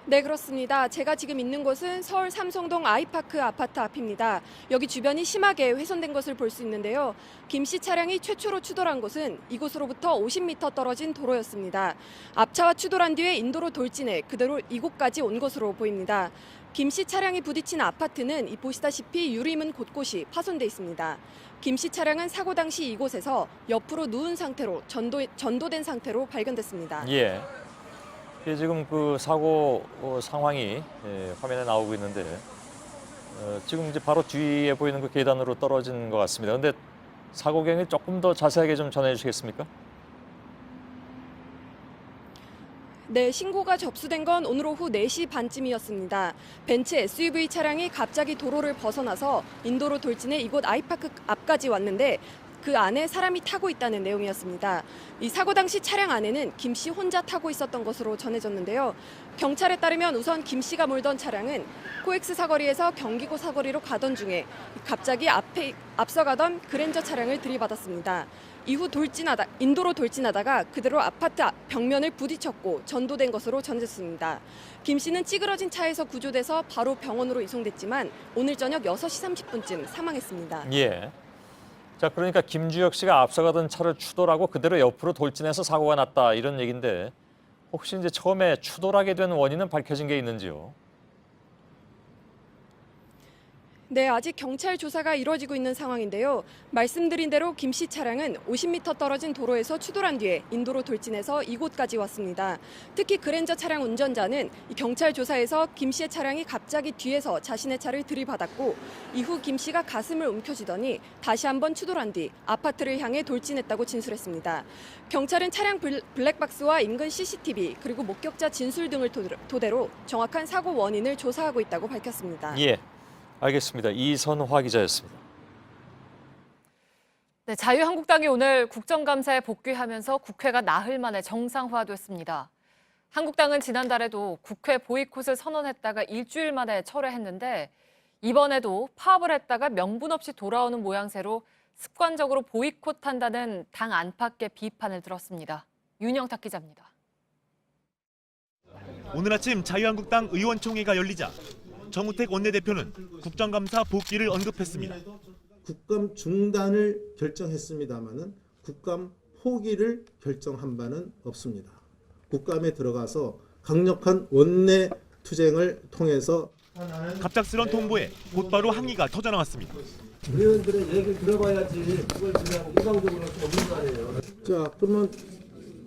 네, 그렇습니다. 제가 지금 있는 곳은 서울 삼성동 아이파크 아파트 앞입니다. 여기 주변이 심하게 훼손된 것을 볼 수 있는데요. 김 씨 차량이 최초로 추돌한 곳은 이곳으로부터 50m 떨어진 도로였습니다. 앞차와 추돌한 뒤에 인도로 돌진해 그대로 이곳까지 온 것으로 보입니다. 김 씨 차량이 부딪힌 아파트는 보시다시피 유리문 곳곳이 파손돼 있습니다. 김 씨 차량은 사고 당시 이곳에서 옆으로 누운 상태로 전도된 상태로 발견됐습니다. 예. 예, 지금 그 사고 상황이 화면에 나오고 있는데 지금 이제 바로 뒤에 보이는 그 계단으로 떨어진 것 같습니다. 그런데 사고 경위 조금 더 자세하게 좀 전해주시겠습니까? 네, 신고가 접수된 건 오늘 오후 4시 반쯤이었습니다. 벤츠 SUV 차량이 갑자기 도로를 벗어나서 인도로 돌진해 이곳 아이파크 앞까지 왔는데 그 안에 사람이 타고 있다는 내용이었습니다. 이 사고 당시 차량 안에는 김 씨 혼자 타고 있었던 것으로 전해졌는데요. 경찰에 따르면 우선 김 씨가 몰던 차량은 코엑스 사거리에서 경기고 사거리로 가던 중에 갑자기 앞서가던 그랜저 차량을 들이받았습니다. 이후 인도로 돌진하다가 그대로 아파트 벽면을 부딪혔고 전도된 것으로 전해졌습니다. 김 씨는 찌그러진 차에서 구조돼서 바로 병원으로 이송됐지만 오늘 저녁 6시 30분쯤 사망했습니다. 예. 자, 그러니까 김주혁 씨가 앞서가던 차를 추돌하고 그대로 옆으로 돌진해서 사고가 났다 이런 얘기인데 혹시 이제 처음에 추돌하게 된 원인은 밝혀진 게 있는지요? 네, 아직 경찰 조사가 이루어지고 있는 상황인데요. 말씀드린 대로 김 씨 차량은 50m 떨어진 도로에서 추돌한 뒤에 인도로 돌진해서 이곳까지 왔습니다. 특히 그랜저 차량 운전자는 이 경찰 조사에서 김 씨의 차량이 갑자기 뒤에서 자신의 차를 들이받았고 이후 김 씨가 가슴을 움켜쥐더니 다시 한번 추돌한 뒤 아파트를 향해 돌진했다고 진술했습니다. 경찰은 차량 블랙박스와 인근 CCTV 그리고 목격자 진술 등을 토대로 정확한 사고 원인을 조사하고 있다고 밝혔습니다. 예, 알겠습니다. 이선화 기자였습니다. 네, 자유한국당이 오늘 국정감사에 복귀하면서 국회가 나흘 만에 정상화됐습니다. 한국당은 지난달에도 국회 보이콧을 선언했다가 일주일 만에 철회했는데 이번에도 파업을 했다가 명분 없이 돌아오는 모양새로 습관적으로 보이콧한다는 당 안팎의 비판을 들었습니다. 윤영탁 기자입니다. 오늘 아침 자유한국당 의원총회가 열리자 정우택 원내대표는 국정감사 복귀를 언급했습니다. 국감 중단을 결정했습니다마는 국감 포기를 결정한 바는 없습니다. 국감에 들어가서 강력한 원내 투쟁을 통해서 갑작스런 통보에 곧바로 항의가 터져나왔습니다. 의원들의 얘기를 들어봐야지 그걸 그냥 일방적으로 없는 거 아니에요. 자, 그러면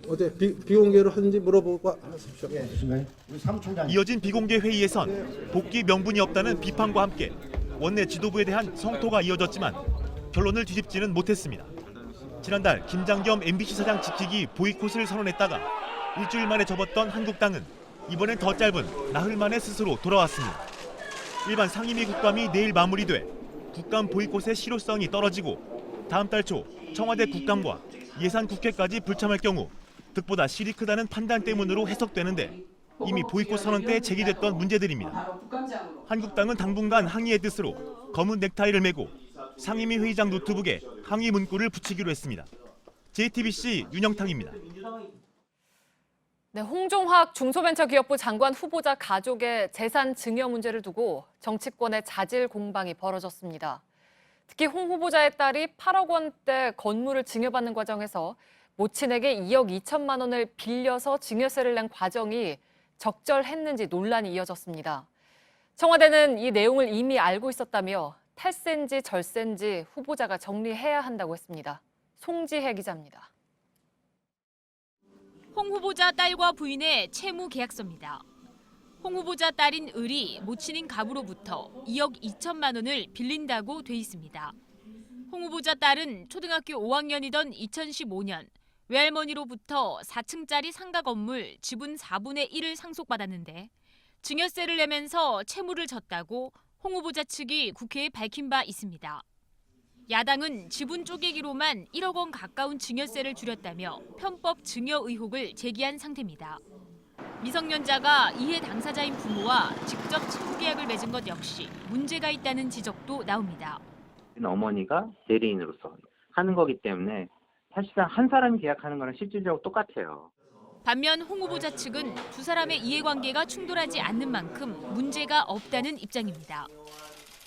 어제 비공개로 하는지 물어보고 하십시오. 이어진 비공개 회의에선 복귀 명분이 없다는 비판과 함께 원내 지도부에 대한 성토가 이어졌지만 결론을 뒤집지는 못했습니다. 지난달 김장겸 MBC 사장 지키기 보이콧을 선언했다가 일주일 만에 접었던 한국당은 이번엔 더 짧은 나흘 만에 스스로 돌아왔습니다. 일반 상임위 국감이 내일 마무리돼 국감 보이콧의 실효성이 떨어지고 다음 달 초 청와대 국감과 예산 국회까지 불참할 경우 득보다 실이 크다는 판단 때문으로 해석되는데 이미 보이콧 선언 때 제기됐던 문제들입니다. 한국당은 당분간 항의의 뜻으로 검은 넥타이를 메고 상임위 회의장 노트북에 항의 문구를 붙이기로 했습니다. JTBC 윤영탁입니다. 네, 홍종학 중소벤처기업부 장관 후보자 가족의 재산 증여 문제를 두고 정치권의 자질 공방이 벌어졌습니다. 특히 홍 후보자의 딸이 8억 원대 건물을 증여받는 과정에서 모친에게 2억 2천만 원을 빌려서 증여세를 낸 과정이 적절했는지 논란이 이어졌습니다. 청와대는 이 내용을 이미 알고 있었다며 탈세인지 절세인지 후보자가 정리해야 한다고 했습니다. 송지혜 기자입니다. 홍 후보자 딸과 부인의 채무 계약서입니다. 홍 후보자 딸인 을이 모친인 갑으로부터 2억 2천만 원을 빌린다고 돼 있습니다. 홍 후보자 딸은 초등학교 5학년이던 2015년 외할머니로부터 4층짜리 상가 건물 지분 4분의 1을 상속받았는데 증여세를 내면서 채무를 졌다고 홍 후보자 측이 국회에 밝힌 바 있습니다. 야당은 지분 쪼개기로만 1억 원 가까운 증여세를 줄였다며 편법 증여 의혹을 제기한 상태입니다. 미성년자가 이해 당사자인 부모와 직접 채무 계약을 맺은 것 역시 문제가 있다는 지적도 나옵니다. 어머니가 대리인으로서 하는 거기 때문에 사실상 한 사람이 계약하는 거랑 실질적으로 똑같아요. 반면 홍 후보자 측은 두 사람의 이해관계가 충돌하지 않는 만큼 문제가 없다는 입장입니다.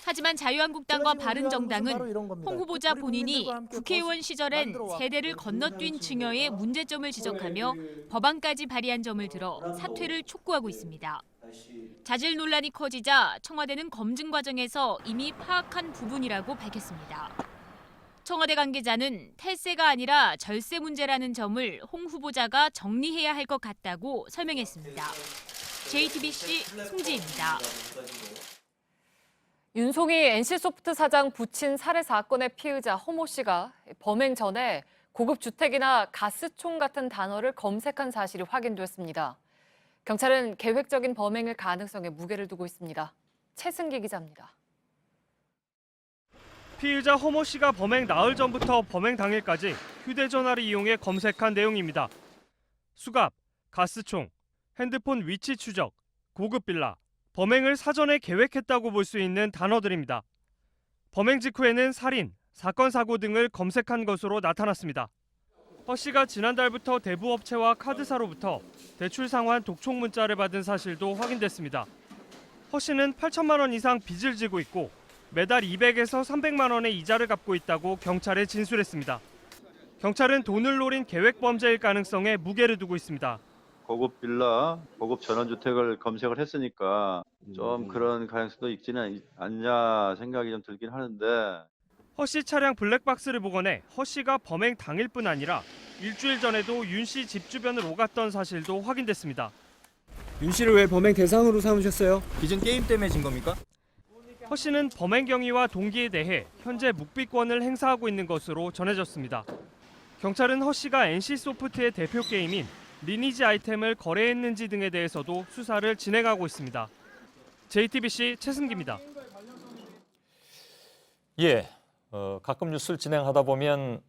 하지만 자유한국당과 바른정당은 홍 후보자 본인이 국회의원 시절엔 세대를 건너뛴 증여의 문제점을 지적하며 법안까지 발의한 점을 들어 사퇴를 촉구하고 있습니다. 자질 논란이 커지자 청와대는 검증 과정에서 이미 파악한 부분이라고 밝혔습니다. 청와대 관계자는 탈세가 아니라 절세 문제라는 점을 홍 후보자가 정리해야 할 것 같다고 설명했습니다. JTBC 송지혜입니다. 윤송희 NC소프트 사장 부친 살해 사건의 피의자 허모 씨가 범행 전에 고급 주택이나 가스총 같은 단어를 검색한 사실이 확인됐습니다. 경찰은 계획적인 범행일 가능성에 무게를 두고 있습니다. 최승기 기자입니다. 피의자 허모 씨가 범행 나흘 전부터 범행 당일까지 휴대전화를 이용해 검색한 내용입니다. 수갑, 가스총, 핸드폰 위치 추적, 고급 빌라, 범행을 사전에 계획했다고 볼 수 있는 단어들입니다. 범행 직후에는 살인, 사건 사고 등을 검색한 것으로 나타났습니다. 허 씨가 지난달부터 대부업체와 카드사로부터 대출 상환 독촉 문자를 받은 사실도 확인됐습니다. 허 씨는 8천만 원 이상 빚을 지고 있고 매달 200에서 300만 원의 이자를 갚고 있다고 경찰에 진술했습니다. 경찰은 돈을 노린 계획 범죄일 가능성에 무게를 두고 있습니다. 고급 빌라, 고급 전원주택을 검색을 했으니까 좀 그런 가능성도 있지는 않냐 생각이 좀 들긴 하는데. 허 씨 차량 블랙박스를 복원해 허 씨가 범행 당일뿐 아니라 일주일 전에도 윤 씨 집 주변을 오갔던 사실도 확인됐습니다. 윤 씨를 왜 범행 대상으로 삼으셨어요? 기존 게임 때문에 진 겁니까? 허 씨는 범행 경위와 동기에 대해 현재 묵비권을 행사하고 있는 것으로 전해졌습니다. 경찰은 허 씨가 NC소프트의 대표 게임인 리니지 아이템을 거래했는지 등에 대해서도 수사를 진행하고 있습니다. JTBC 최승기입니다. 예, 가끔 뉴스를 진행하다 보면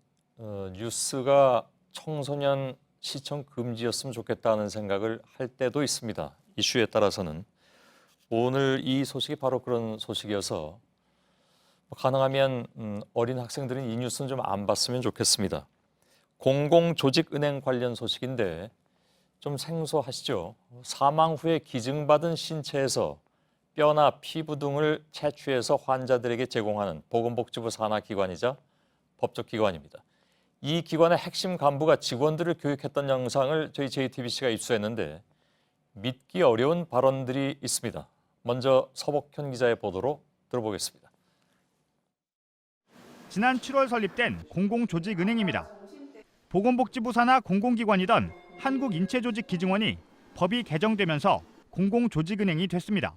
뉴스가 청소년 시청 금지였으면 좋겠다는 생각을 할 때도 있습니다. 이슈에 따라서는. 오늘 이 소식이 바로 그런 소식이어서 가능하면 어린 학생들은 이 뉴스는 좀 안 봤으면 좋겠습니다. 공공조직은행 관련 소식인데 좀 생소하시죠? 사망 후에 기증받은 신체에서 뼈나 피부 등을 채취해서 환자들에게 제공하는 보건복지부 산하기관이자 법적기관입니다. 이 기관의 핵심 간부가 직원들을 교육했던 영상을 저희 JTBC가 입수했는데 믿기 어려운 발언들이 있습니다. 먼저 서복현 기자의 보도로 들어보겠습니다. 지난 7월 설립된 공공조직은행입니다. 보건복지부 산하 공공기관이던 한국인체조직기증원이 법이 개정되면서 공공조직은행이 됐습니다.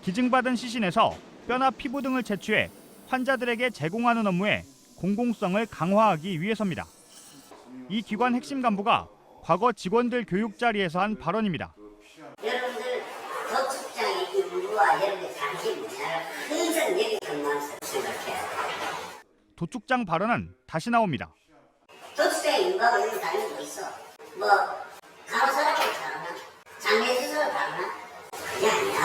기증받은 시신에서 뼈나 피부 등을 채취해 환자들에게 제공하는 업무에 공공성을 강화하기 위해서입니다. 이 기관 핵심 간부가 과거 직원들 교육 자리에서 한 발언입니다. 여러분들 도축장의 임무와 여러분의 당신 문화를 항상 여기 근무하면서 생각해야 돼요. 도축장 발언은 다시 나옵니다. 도축장의 임무하고 이런 다른 거 있어. 뭐 간호사라고 잘하나? 장례수술을 잘하나? 그게 아니야.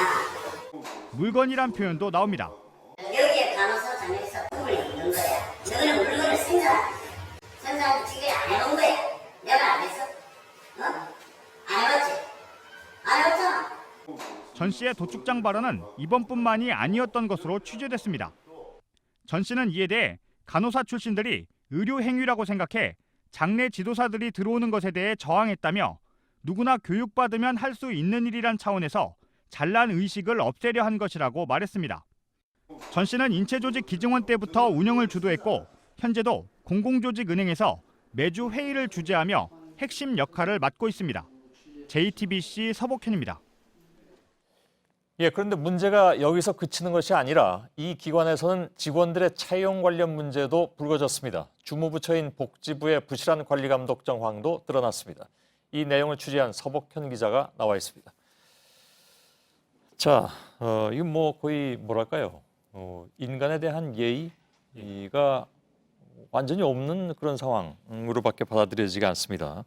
물건이란 표현도 나옵니다. 여기에 간호사, 장례사 품을 입는 거야. 너는 물건을 생산하는 거야. 생산하는 지금 안 해본 거야. 내가 안 했어? 안 해봤지? 안 해봤잖아. 전 씨의 도축장 발언은 이번뿐만이 아니었던 것으로 취재됐습니다. 전 씨는 이에 대해 간호사 출신들이 의료 행위라고 생각해 장례 지도사들이 들어오는 것에 대해 저항했다며 누구나 교육받으면 할 수 있는 일이란 차원에서 잘난 의식을 없애려 한 것이라고 말했습니다. 전 씨는 인체조직기증원 때부터 운영을 주도했고 현재도 공공조직은행에서 매주 회의를 주재하며 핵심 역할을 맡고 있습니다. JTBC 서복현입니다. 예, 그런데 문제가 여기서 그치는 것이 아니라 이 기관에서는 직원들의 채용 관련 문제도 불거졌습니다. 주무부처인 복지부의 부실한 관리 감독 정황도 드러났습니다. 이 내용을 취재한 서복현 기자가 나와 있습니다. 자, 이건 뭐 거의 뭐랄까요? 인간에 대한 예의가 완전히 없는 그런 상황으로밖에 받아들여지가 않습니다.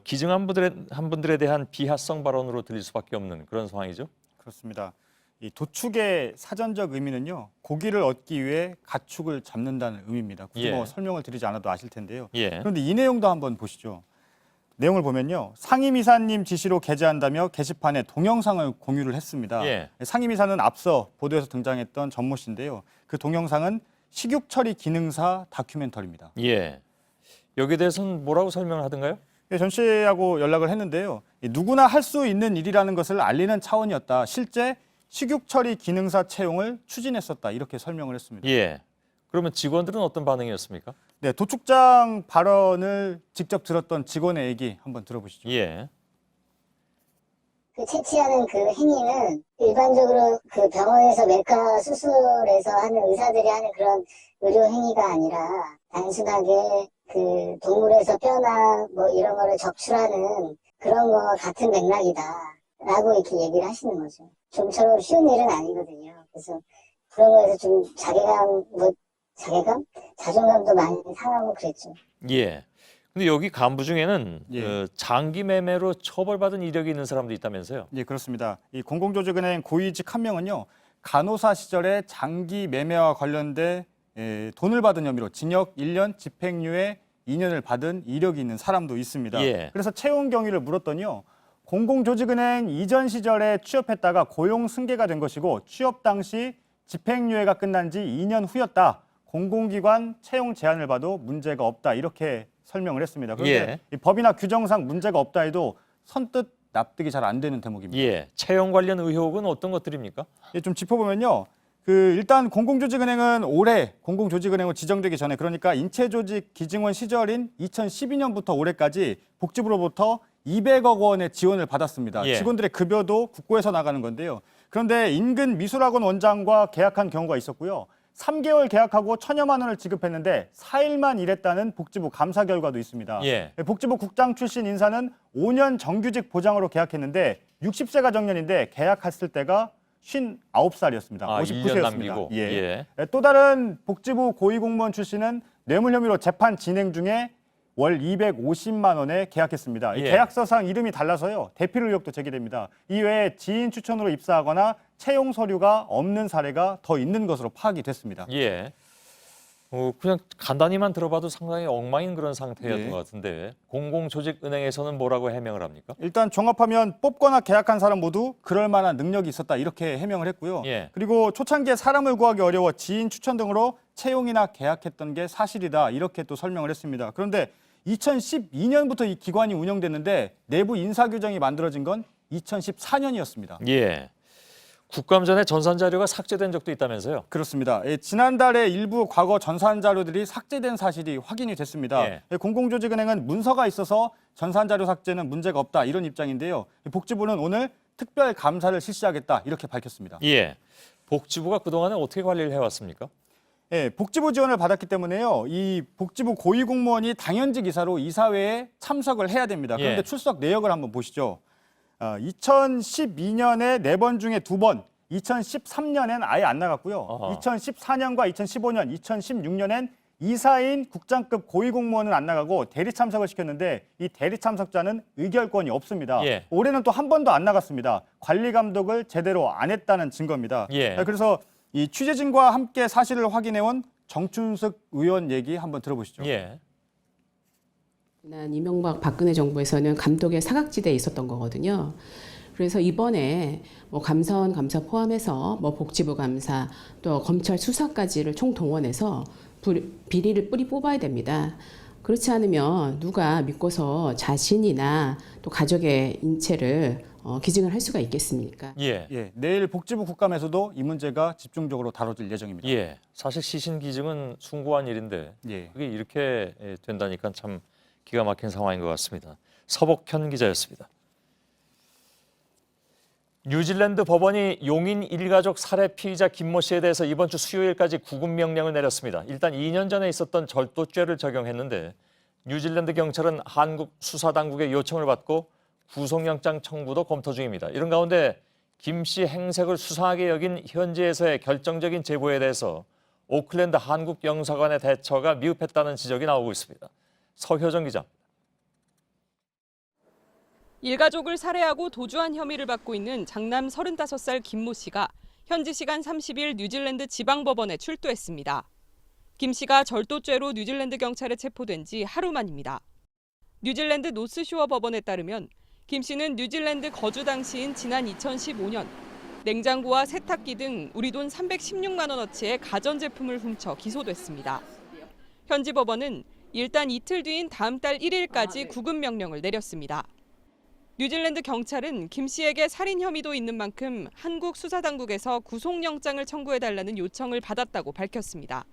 기증한 분들에 대한 비하성 발언으로 들릴 수밖에 없는 그런 상황이죠. 그렇습니다. 이 도축의 사전적 의미는요, 고기를 얻기 위해 가축을 잡는다는 의미입니다. 굳이 뭐 설명을 드리지 않아도 아실 텐데요. 그런데 이 내용도 한번 보시죠. 내용을 보면요, 상임이사님 지시로 게재한다며 게시판에 동영상을 공유를 했습니다. 상임이사는 앞서 보도에서 등장했던 전모 씨인데요. 그 동영상은 식육 처리 기능사 다큐멘터리입니다. 여기에 대해서는 뭐라고 설명을 하던가요? 전 씨하고 연락을 했는데요. 누구나 할 수 있는 일이라는 것을 알리는 차원이었다. 실제 식육 처리 기능사 채용을 추진했었다. 이렇게 설명을 했습니다. 그러면 직원들은 어떤 반응이었습니까? 네, 도축장 발언을 직접 들었던 직원의 얘기 한번 들어보시죠. 그 채취하는 그 행위는 일반적으로 그 병원에서 외과 수술에서 하는 의사들이 하는 그런 의료 행위가 아니라 단순하게 그 동물에서 뼈나 뭐 이런 거를 적출하는 그런 거와 같은 맥락이다라고 이렇게 얘기를 하시는 거죠. 좀처럼 쉬운 일은 아니거든요. 그래서 그런 거에서 좀 자존감도 많이 상하고 그랬죠. 근데 여기 간부 중에는 장기 매매로 처벌받은 이력이 있는 사람도 있다면서요? 예, 그렇습니다. 이 공공조직은행 고위직 한 명은요, 간호사 시절에 장기 매매와 관련돼 돈을 받은 혐의로 징역 1년, 집행유예 2년을 받은 이력이 있는 사람도 있습니다. 그래서 채용 경위를 물었더니요, 공공조직은행 이전 시절에 취업했다가 고용 승계가 된 것이고 취업 당시 집행유예가 끝난 지 2년 후였다. 공공기관 채용 제한을 봐도 문제가 없다. 이렇게 설명을 했습니다. 그런데 이 법이나 규정상 문제가 없다 해도 선뜻 납득이 잘 안 되는 대목입니다. 예, 채용 관련 의혹은 어떤 것들입니까? 예, 좀 짚어보면요. 일단 공공조직은행은 올해 공공조직은행으로 지정되기 전에, 그러니까 인체조직 기증원 시절인 2012년부터 올해까지 복지부로부터 200억 원의 지원을 받았습니다. 예. 직원들의 급여도 국고에서 나가는 건데요. 그런데 인근 미술학원 원장과 계약한 경우가 있었고요. 3개월 계약하고 1,000여만 원을 지급했는데 4일만 일했다는 복지부 감사 결과도 있습니다. 예. 복지부 국장 출신 인사는 5년 정규직 보장으로 계약했는데 60세가 정년인데 계약했을 때가 59살이었습니다. 1년 59세였습니다. 남기고. 예. 또 다른 복지부 고위공무원 출신은 뇌물 혐의로 재판 진행 중에 월 250만 원에 계약했습니다. 이 예. 계약서상 이름이 달라서요. 대필 의혹도 제기됩니다. 이외에 지인 추천으로 입사하거나 채용 서류가 없는 사례가 더 있는 것으로 파악이 됐습니다. 예. 그냥 간단히만 들어봐도 상당히 엉망인 그런 상태였던 예. 것 같은데 공공조직은행에서는 뭐라고 해명을 합니까? 일단 종합하면 뽑거나 계약한 사람 모두 그럴 만한 능력이 있었다 이렇게 해명을 했고요. 예. 그리고 초창기에 사람을 구하기 어려워 지인 추천 등으로 채용이나 계약했던 게 사실이다 이렇게 또 설명을 했습니다. 그런데 2012년부터 이 기관이 운영됐는데 내부 인사 규정이 만들어진 건 2014년이었습니다. 예. 국감 전에 전산 자료가 삭제된 적도 있다면서요? 그렇습니다. 지난달에 일부 과거 전산 자료들이 삭제된 사실이 확인이 됐습니다. 예. 공공조직은행은 문서가 있어서 전산 자료 삭제는 문제가 없다 이런 입장인데요. 복지부는 오늘 특별 감사를 실시하겠다 이렇게 밝혔습니다. 예. 복지부가 그동안에 어떻게 관리를 해왔습니까? 예, 복지부 지원을 받았기 때문에요. 이 복지부 고위공무원이 당연직 이사로 이사회에 참석을 해야 됩니다. 그런데 예. 출석 내역을 한번 보시죠. 2012년에 4번 중에 2번, 2013년엔 아예 안 나갔고요. 어허. 2014년과 2015년, 2016년엔 이사인 국장급 고위공무원은 안 나가고 대리 참석을 시켰는데 이 대리 참석자는 의결권이 없습니다. 예. 올해는 또 한 번도 안 나갔습니다. 관리 감독을 제대로 안 했다는 증거입니다. 예. 그래서 이 취재진과 함께 사실을 확인해온 정춘숙 의원 얘기 한번 들어보시죠. 예. 지난 이명박 박근혜 정부에서는 감독의 사각지대에 있었던 거거든요. 그래서 이번에 뭐 감사원 감사 포함해서 뭐 복지부 감사 또 검찰 수사까지를 총동원해서 비리를 뿌리 뽑아야 됩니다. 그렇지 않으면 누가 믿고서 자신이나 또 가족의 인체를 기증을 할 수가 있겠습니까? 예. 내일 복지부 국감에서도 이 문제가 집중적으로 다뤄질 예정입니다. 예. 사실 시신 기증은 숭고한 일인데 그게 이렇게 된다니까 참 기가 막힌 상황인 것 같습니다. 서복현 기자였습니다. 뉴질랜드 법원이 용인 일가족 살해 피의자 김모 씨에 대해서 이번 주 수요일까지 구금 명령을 내렸습니다. 일단 2년 전에 있었던 절도죄를 적용했는데 뉴질랜드 경찰은 한국 수사당국의 요청을 받고 구속영장 청구도 검토 중입니다. 이런 가운데 김 씨 행색을 수상하게 여긴 현지에서의 결정적인 제보에 대해서 오클랜드 한국영사관의 대처가 미흡했다는 지적이 나오고 있습니다. 서효정 기자. 일가족을 살해하고 도주한 혐의를 받고 있는 장남 35살 김모 씨가 현지 시간 30일 뉴질랜드 지방법원에 출두했습니다. 김 씨가 절도죄로 뉴질랜드 경찰에 체포된 지 하루 만입니다. 뉴질랜드 노스쇼어 법원에 따르면 김 씨는 뉴질랜드 거주 당시인 지난 2015년 냉장고와 세탁기 등 우리 돈 316만 원어치의 가전제품을 훔쳐 기소됐습니다. 현지 법원은 일단 이틀 뒤인 다음 달 1일까지 구금 명령을 내렸습니다. 뉴질랜드 경찰은 김 씨에게 살인 혐의도 있는 만큼 한국 수사당국에서 구속영장을 청구해달라는 요청을 받았다고 밝혔습니다.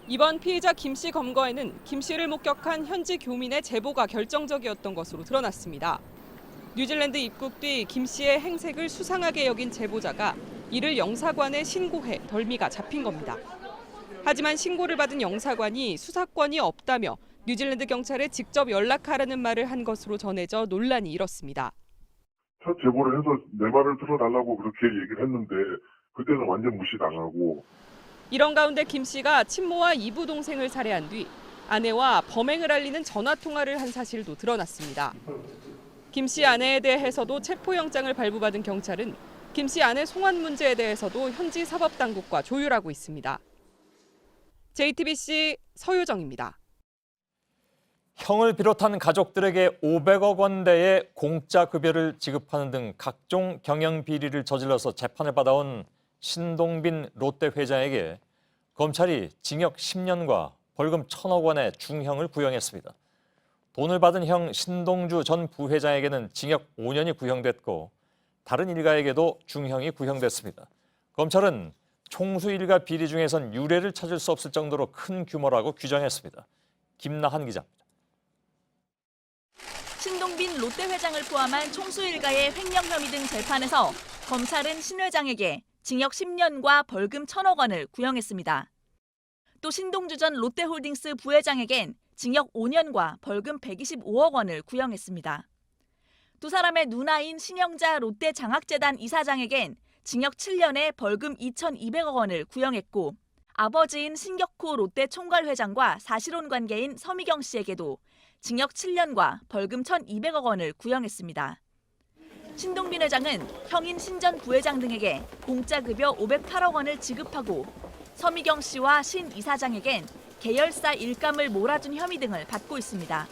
이번 피의자 김 씨 검거에는 김 씨를 목격한 현지 교민의 제보가 결정적이었던 것으로 드러났습니다. 뉴질랜드 입국 뒤 김 씨의 행색을 수상하게 여긴 제보자가 이를 영사관에 신고해 덜미가 잡힌 겁니다. 하지만 신고를 받은 영사관이 수사권이 없다며 뉴질랜드 경찰에 직접 연락하라는 말을 한 것으로 전해져 논란이 일었습니다. 첫 제보를 해서 내 말을 들어달라고 그렇게 얘기를 했는데 그때는 완전 무시당하고. 이런 가운데 김 씨가 친모와 이부 동생을 살해한 뒤 아내와 범행을 알리는 전화통화를 한 사실도 드러났습니다. 김 씨 아내에 대해서도 체포영장을 발부받은 경찰은 김 씨 아내 송환 문제에 대해서도 현지 사법당국과 조율하고 있습니다. JTBC 서효정입니다. 형을 비롯한 가족들에게 500억 원대의 공짜 급여를 지급하는 등 각종 경영 비리를 저질러서 재판을 받아온 신동빈 롯데 회장에게 검찰이 징역 10년과 벌금 1,000억 원의 중형을 구형했습니다. 돈을 받은 형 신동주 전 부회장에게는 징역 5년이 구형됐고 다른 일가에게도 중형이 구형됐습니다. 검찰은 총수 일가 비리 중에선 유례를 찾을 수 없을 정도로 큰 규모라고 규정했습니다. 김나한 기자입니다. 신동빈 롯데 회장을 포함한 총수 일가의 횡령 혐의 등 재판에서 검찰은 신 회장에게 징역 10년과 벌금 1,000억 원을 구형했습니다. 또 신동주 전 롯데홀딩스 부회장에겐 징역 5년과 벌금 125억 원을 구형했습니다. 두 사람의 누나인 신영자 롯데장학재단 이사장에겐 징역 7년에 벌금 2,200억 원을 구형했고 아버지인 신격호 롯데 총괄회장과 사실혼 관계인 서미경 씨에게도 징역 7년과 벌금 1,200억 원을 구형했습니다. 신동빈 회장은 형인 신 전 부회장 등에게 공짜급여 508억 원을 지급하고 서미경 씨와 신 이사장에겐 계열사 일감을 몰아준 혐의 등을 받고 있습니다.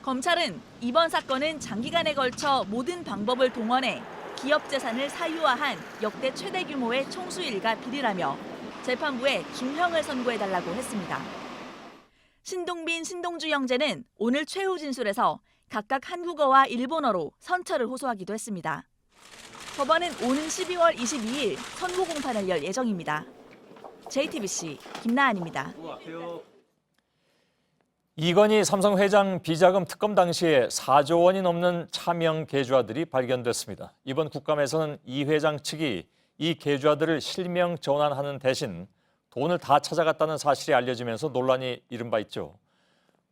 검찰은 이번 사건은 장기간에 걸쳐 모든 방법을 동원해 기업 재산을 사유화한 역대 최대 규모의 총수 일가 비리라며 재판부에 중형을 선고해달라고 했습니다. 신동빈, 신동주 형제는 오늘 최후 진술에서 각각 한국어와 일본어로 선처를 호소하기도 했습니다. 법원은 오는 12월 22일 선고 공판을 열 예정입니다. JTBC 김나한입니다. 이건희 삼성 회장 비자금 특검 당시에 4조 원이 넘는 차명 계좌들이 발견됐습니다. 이번 국감에서는 이 회장 측이 이 계좌들을 실명 전환하는 대신 돈을 다 찾아갔다는 사실이 알려지면서 논란이 일은 바 있죠.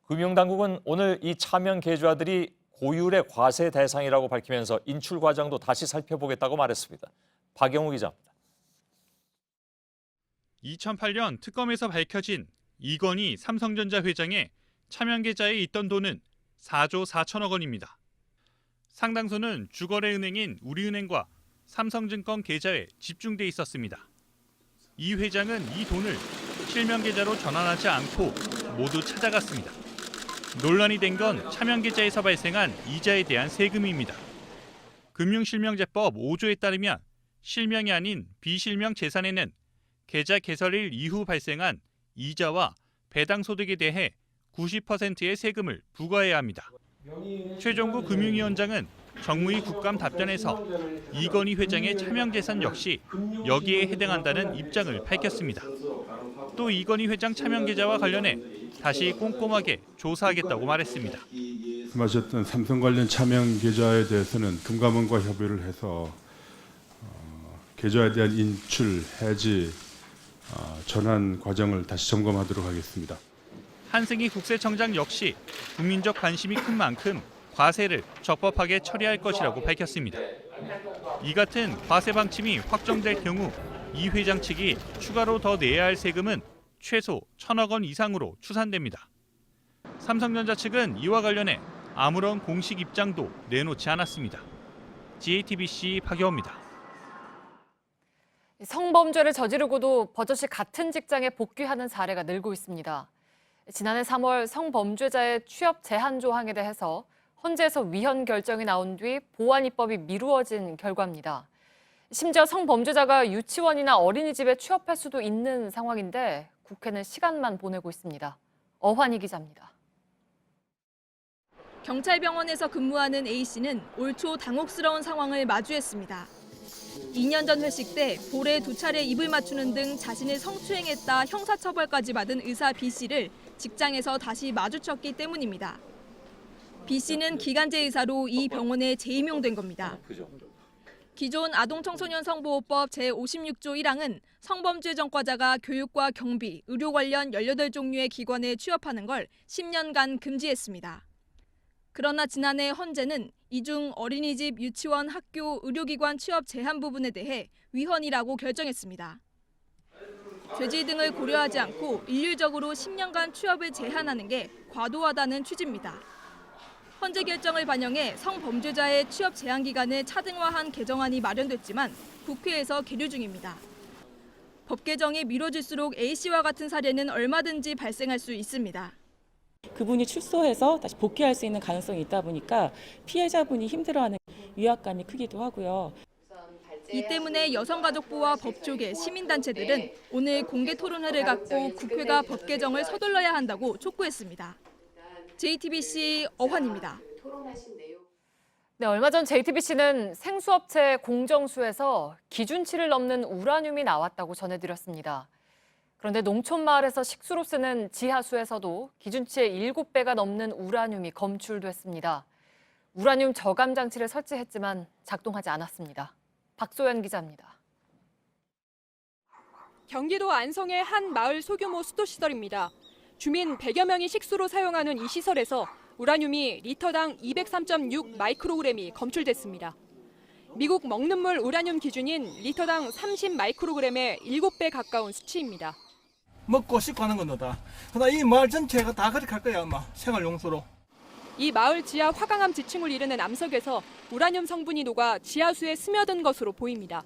금융당국은 오늘 이 차명 계좌들이 고율의 과세 대상이라고 밝히면서 인출 과정도 다시 살펴보겠다고 말했습니다. 박영우 기자입니다. 2008년 특검에서 밝혀진 이건희 삼성전자 회장의 차명 계좌에 있던 돈은 4조 4천억 원입니다. 상당수는 주거래은행인 우리은행과 삼성증권 계좌에 집중돼 있었습니다. 이 회장은 이 돈을 실명 계좌로 전환하지 않고 모두 찾아갔습니다. 논란이 된 건 차명 계좌에서 발생한 이자에 대한 세금입니다. 금융실명제법 5조에 따르면 실명이 아닌 비실명 재산에는 계좌 개설일 이후 발생한 이자와 배당 소득에 대해 90%의 세금을 부과해야 합니다. 최종구 금융위원장은 정무위 국감 답변에서 이건희 회장의 차명재산 역시 여기에 해당한다는 입장을 밝혔습니다. 또 이건희 회장 차명계좌와 관련해 다시 꼼꼼하게 조사하겠다고 말했습니다. 말씀하셨던 삼성 관련 차명 계좌에 대해서는 금감원과 협의를 해서 계좌에 대한 인출, 해지, 전환 과정을 다시 점검하도록 하겠습니다. 한승희 국세청장 역시 국민적 관심이 큰 만큼 과세를 적법하게 처리할 것이라고 밝혔습니다. 이 같은 과세 방침이 확정될 경우 이 회장 측이 추가로 더 내야 할 세금은 최소 1,000억 원 이상으로 추산됩니다. 삼성전자 측은 이와 관련해 아무런 공식 입장도 내놓지 않았습니다. JTBC 박여우입니다. 성범죄를 저지르고도 버젓이 같은 직장에 복귀하는 사례가 늘고 있습니다. 지난해 3월 성범죄자의 취업 제한 조항에 대해서 헌재에서 위헌 결정이 나온 뒤 보완 입법이 미루어진 결과입니다. 심지어 성범죄자가 유치원이나 어린이집에 취업할 수도 있는 상황인데 국회는 시간만 보내고 있습니다. 어환희 기자입니다. 경찰병원에서 근무하는 A씨는 올 초 당혹스러운 상황을 마주했습니다. 2년 전 회식 때 볼에 2차례 입을 맞추는 등 자신을 성추행했다 형사처벌까지 받은 의사 B씨를 직장에서 다시 마주쳤기 때문입니다. B씨는 기간제 의사로 이 병원에 재임용된 겁니다. 기존 아동청소년성보호법 제56조 1항은 성범죄 전과자가 교육과 경비, 의료 관련 18종류의 기관에 취업하는 걸 10년간 금지했습니다. 그러나 지난해 헌재는 이 중 어린이집, 유치원, 학교, 의료기관 취업 제한 부분에 대해 위헌이라고 결정했습니다. 죄질 등을 고려하지 않고 일률적으로 10년간 취업을 제한하는 게 과도하다는 취지입니다. 헌재 결정을 반영해 성범죄자의 취업 제한 기간을 차등화한 개정안이 마련됐지만 국회에서 계류 중입니다. 법 개정이 미뤄질수록 A씨와 같은 사례는 얼마든지 발생할 수 있습니다. 그분이 출소해서 다시 복귀할 수 있는 가능성이 있다 보니까 피해자분이 힘들어하는 위압감이 크기도 하고요. 이 때문에 여성가족부와 법조계, 시민단체들은 오늘 공개 토론회를 갖고 국회가 법 개정을 서둘러야 한다고 촉구했습니다. JTBC 어환입니다. 네, 얼마 전 JTBC는 생수업체 공정수에서 기준치를 넘는 우라늄이 나왔다고 전해드렸습니다. 그런데 농촌마을에서 식수로 쓰는 지하수에서도 기준치의 7배가 넘는 우라늄이 검출됐습니다. 우라늄 저감 장치를 설치했지만 작동하지 않았습니다. 박소연 기자입니다. 경기도 안성의 한 마을 소규모 수도시설입니다. 주민 100여 명이 식수로 사용하는 이 시설에서 우라늄이 리터당 203.6 마이크로그램이 검출됐습니다. 미국 먹는 물 우라늄 기준인 리터당 30 마이크로그램의 7배 가까운 수치입니다. 먹고 씻고 하는 건 너다. 그러나 이 마을 전체가 다 그렇게 할 거야 아마 생활용수로. 이 마을 지하 화강암 지층을 이르는 암석에서 우라늄 성분이 녹아 지하수에 스며든 것으로 보입니다.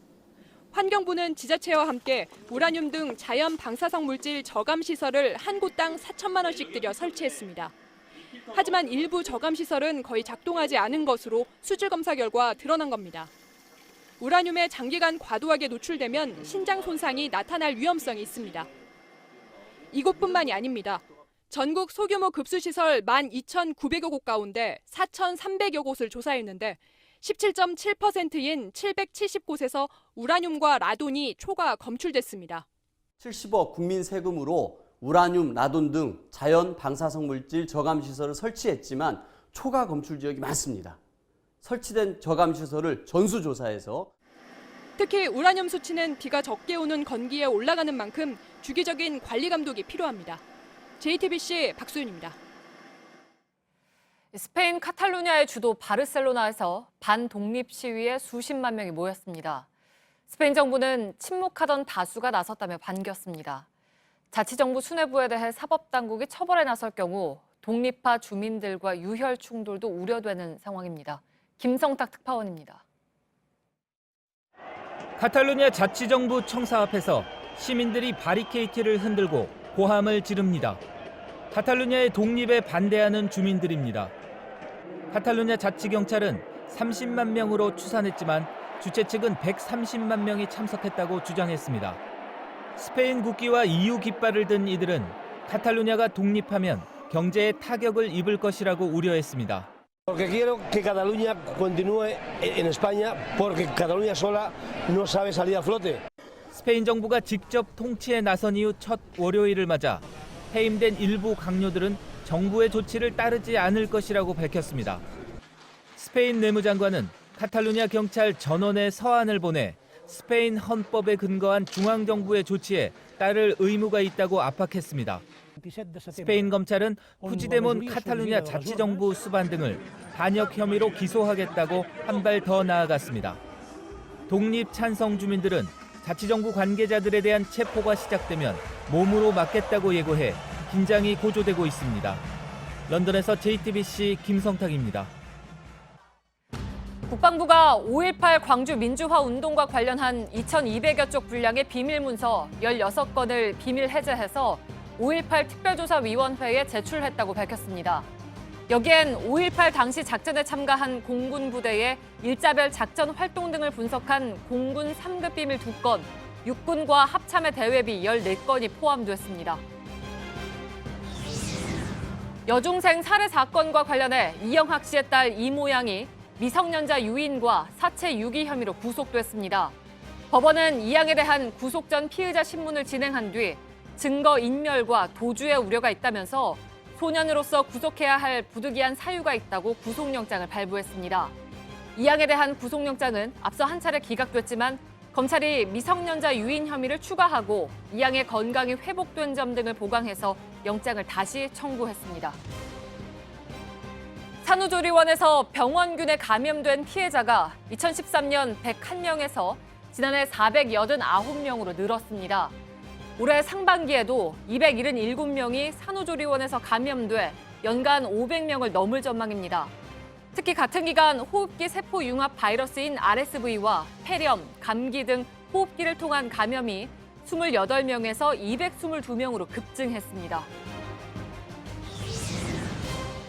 환경부는 지자체와 함께 우라늄 등 자연 방사성 물질 저감 시설을 한 곳당 4천만 원씩 들여 설치했습니다. 하지만 일부 저감 시설은 거의 작동하지 않은 것으로 수질 검사 결과 드러난 겁니다. 우라늄에 장기간 과도하게 노출되면 신장 손상이 나타날 위험성이 있습니다. 이곳뿐만이 아닙니다. 전국 소규모 급수시설 12,900여 곳 가운데 4,300여 곳을 조사했는데 17.7%인 770곳에서 우라늄과 라돈이 초과 검출됐습니다. 70억 국민 세금으로 우라늄, 라돈 등 자연 방사성 물질 저감 시설을 설치했지만 초과 검출 지역이 많습니다. 설치된 저감 시설을 전수조사해서 특히 우라늄 수치는 비가 적게 오는 건기에 올라가는 만큼 주기적인 관리 감독이 필요합니다. JTBC 박소윤입니다. 스페인 카탈루냐의 주도 바르셀로나에서 반독립 시위에 수십만 명이 모였습니다. 스페인 정부는 침묵하던 다수가 나섰다며 반겼습니다. 자치정부 수뇌부에 대해 사법당국이 처벌에 나설 경우 독립파 주민들과 유혈 충돌도 우려되는 상황입니다. 김성탁 특파원입니다. 카탈루냐 자치정부 청사 앞에서 시민들이 바리케이트를 흔들고 고함을 지릅니다. 카탈루냐의 독립에 반대하는 주민들입니다. 카탈루냐 자치경찰은 30만 명으로 추산했지만 주최 측은 130만 명이 참석했다고 주장했습니다. 스페인 국기와 EU 깃발을 든 이들은 카탈루냐가 독립하면 경제에 타격을 입을 것이라고 우려했습니다. Porque quiero que Cataluña continúe en España porque Cataluña sola no sabe salir a flote. 스페인 정부가 직접 통치에 나선 이후 첫 월요일을 맞아 해임된 일부 강요들은 정부의 조치를 따르지 않을 것이라고 밝혔습니다. 스페인 내무장관은 카탈루냐 경찰 전원에 서한을 보내 스페인 헌법에 근거한 중앙정부의 조치에 따를 의무가 있다고 압박했습니다. 스페인 검찰은 푸지데몬 카탈루냐 자치정부 수반 등을 반역 혐의로 기소하겠다고 한 발 더 나아갔습니다. 독립 찬성 주민들은 자치정부 관계자들에 대한 체포가 시작되면 몸으로 맞겠다고 예고해 긴장이 고조되고 있습니다. 런던에서 JTBC 김성탁입니다. 국방부가 5.18 광주 민주화 운동과 관련한 2,200여 쪽 분량의 비밀 문서 16건을 비밀 해제해서 5.18 특별조사위원회에 제출했다고 밝혔습니다. 여기엔 5.18 당시 작전에 참가한 공군 부대의 일자별 작전 활동 등을 분석한 공군 3급 비밀 2건, 육군과 합참의 대회비 14건이 포함됐습니다. 여중생 살해 사건과 관련해 이영학 씨의 딸 이모 양이 미성년자 유인과 사체 유기 혐의로 구속됐습니다. 법원은 이 양에 대한 구속 전 피의자 신문을 진행한 뒤 증거 인멸과 도주의 우려가 있다면서 소년으로서 구속해야 할 부득이한 사유가 있다고 구속영장을 발부했습니다. 이 양에 대한 구속영장은 앞서 한 차례 기각됐지만 검찰이 미성년자 유인 혐의를 추가하고 이 양의 건강이 회복된 점 등을 보강해서 영장을 다시 청구했습니다. 산후조리원에서 병원균에 감염된 피해자가 2013년 101명에서 지난해 489명으로 늘었습니다. 올해 상반기에도 277명이 산후조리원에서 감염돼 연간 500명을 넘을 전망입니다. 특히 같은 기간 호흡기 세포 융합 바이러스인 RSV와 폐렴, 감기 등 호흡기를 통한 감염이 28명에서 222명으로 급증했습니다.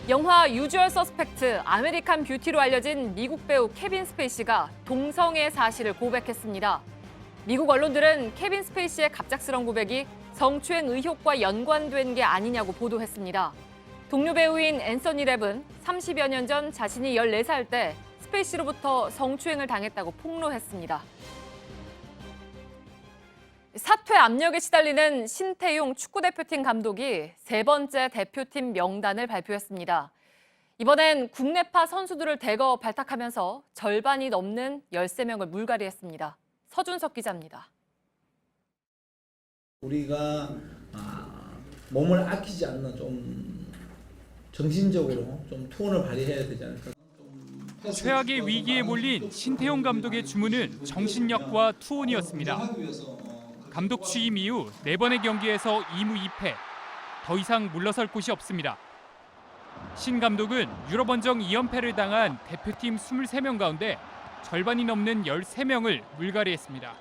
영화 유주얼 서스펙트 아메리칸 뷰티로 알려진 미국 배우 케빈 스페이시가 동성애 사실을 고백했습니다. 미국 언론들은 케빈 스페이시의 갑작스런 고백이 성추행 의혹과 연관된 게 아니냐고 보도했습니다. 동료 배우인 앤서니 랩은 30여 년 전 자신이 14살 때 스페이 씨로부터 성추행을 당했다고 폭로했습니다. 사퇴 압력에 시달리는 신태용 축구대표팀 감독이 세 번째 대표팀 명단을 발표했습니다. 이번엔 국내파 선수들을 대거 발탁하면서 절반이 넘는 13명을 물갈이했습니다. 서준석 기자입니다. 우리가 몸을 아끼지 않는 좀 정신적으로 좀 투혼을 발휘해야 되지 않을까. 최악의 위기에 몰린 신태용 감독의 주문은 정신력과 투혼이었습니다. 감독 취임 이후 4번의 경기에서 2무 2패. 더 이상 물러설 곳이 없습니다. 신 감독은 유럽 원정 2연패를 당한 대표팀 23명 가운데 절반이 넘는 13명을 물갈이했습니다.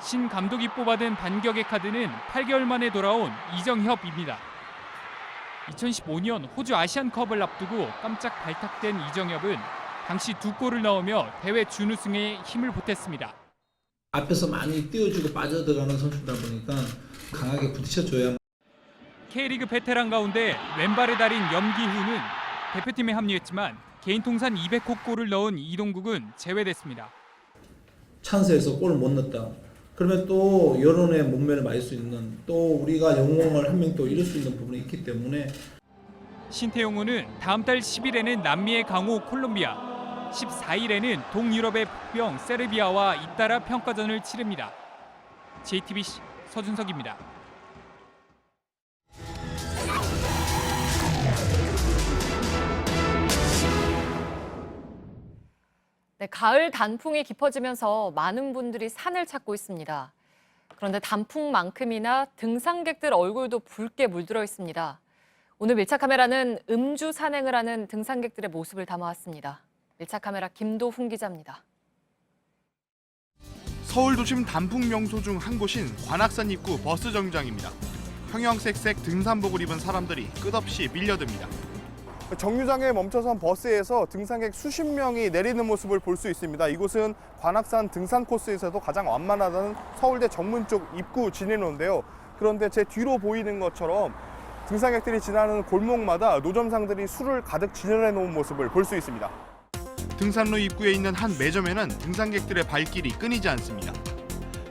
신 감독이 뽑아든 반격의 카드는 8개월 만에 돌아온 이정협입니다. 2015년 호주 아시안컵을 앞두고 깜짝 발탁된 이정협은 당시 2골을 넣으며 대회 준우승에 힘을 보탰습니다. 앞에서 많이 띄워주고 빠져들어가는 선수다 보니까 강하게 부딪혀줘야. K리그 베테랑 가운데 왼발의 달인 염기훈은 대표팀에 합류했지만 개인 통산 200호 골을 넣은 이동국은 제외됐습니다. 찬스에서 골을 못 넣었다. 그러면 또 여론의 목면을 맞을 수 있는, 또 우리가 영웅을 한 명 또 잃을 수 있는 부분이 있기 때문에. 신태용호는 다음 달 10일에는 남미의 강호 콜롬비아, 14일에는 동유럽의 폭병 세르비아와 잇따라 평가전을 치릅니다. JTBC 서준석입니다. 네, 가을 단풍이 깊어지면서 많은 분들이 산을 찾고 있습니다. 그런데 단풍만큼이나 등산객들 얼굴도 붉게 물들어 있습니다. 오늘 밀착 카메라는 음주 산행을 하는 등산객들의 모습을 담아왔습니다. 밀착 카메라 김도훈 기자입니다. 서울 도심 단풍 명소 중 한 곳인 관악산 입구 버스 정류장입니다. 형형색색 등산복을 입은 사람들이 끝없이 밀려듭니다. 정류장에 멈춰선 버스에서 등산객 수십 명이 내리는 모습을 볼 수 있습니다. 이곳은 관악산 등산 코스에서도 가장 완만하다는 서울대 정문 쪽 입구 진입로인데요. 그런데 제 뒤로 보이는 것처럼 등산객들이 지나는 골목마다 노점상들이 술을 가득 진열해 놓은 모습을 볼 수 있습니다. 등산로 입구에 있는 한 매점에는 등산객들의 발길이 끊이지 않습니다.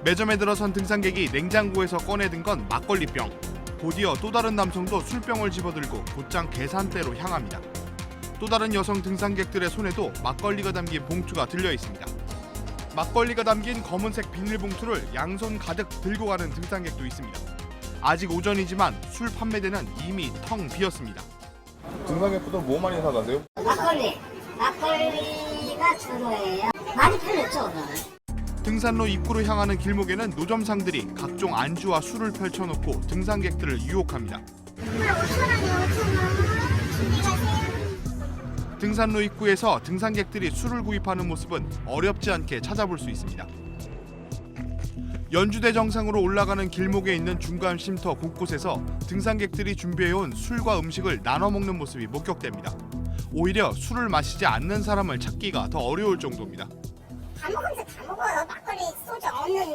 매점에 들어선 등산객이 냉장고에서 꺼내든 건 막걸리병. 곧이어 또 다른 남성도 술병을 집어들고 곧장 계산대로 향합니다. 또 다른 여성 등산객들의 손에도 막걸리가 담긴 봉투가 들려 있습니다. 막걸리가 담긴 검은색 비닐봉투를 양손 가득 들고 가는 등산객도 있습니다. 아직 오전이지만 술 판매대는 이미 텅 비었습니다. 등산객분들 뭐 많이 사가세요? 막걸리가 주로예요. 많이 팔렸죠. 등산로 입구로 향하는 길목에는 노점상들이 각종 안주와 술을 펼쳐놓고 등산객들을 유혹합니다. 등산로 입구에서 등산객들이 술을 구입하는 모습은 어렵지 않게 찾아볼 수 있습니다. 연주대 정상으로 올라가는 길목에 있는 중간 쉼터 곳곳에서 등산객들이 준비해온 술과 음식을 나눠 먹는 모습이 목격됩니다. 오히려 술을 마시지 않는 사람을 찾기가 더 어려울 정도입니다. 다 먹으면서 다 먹어요. 막걸리 소주 없는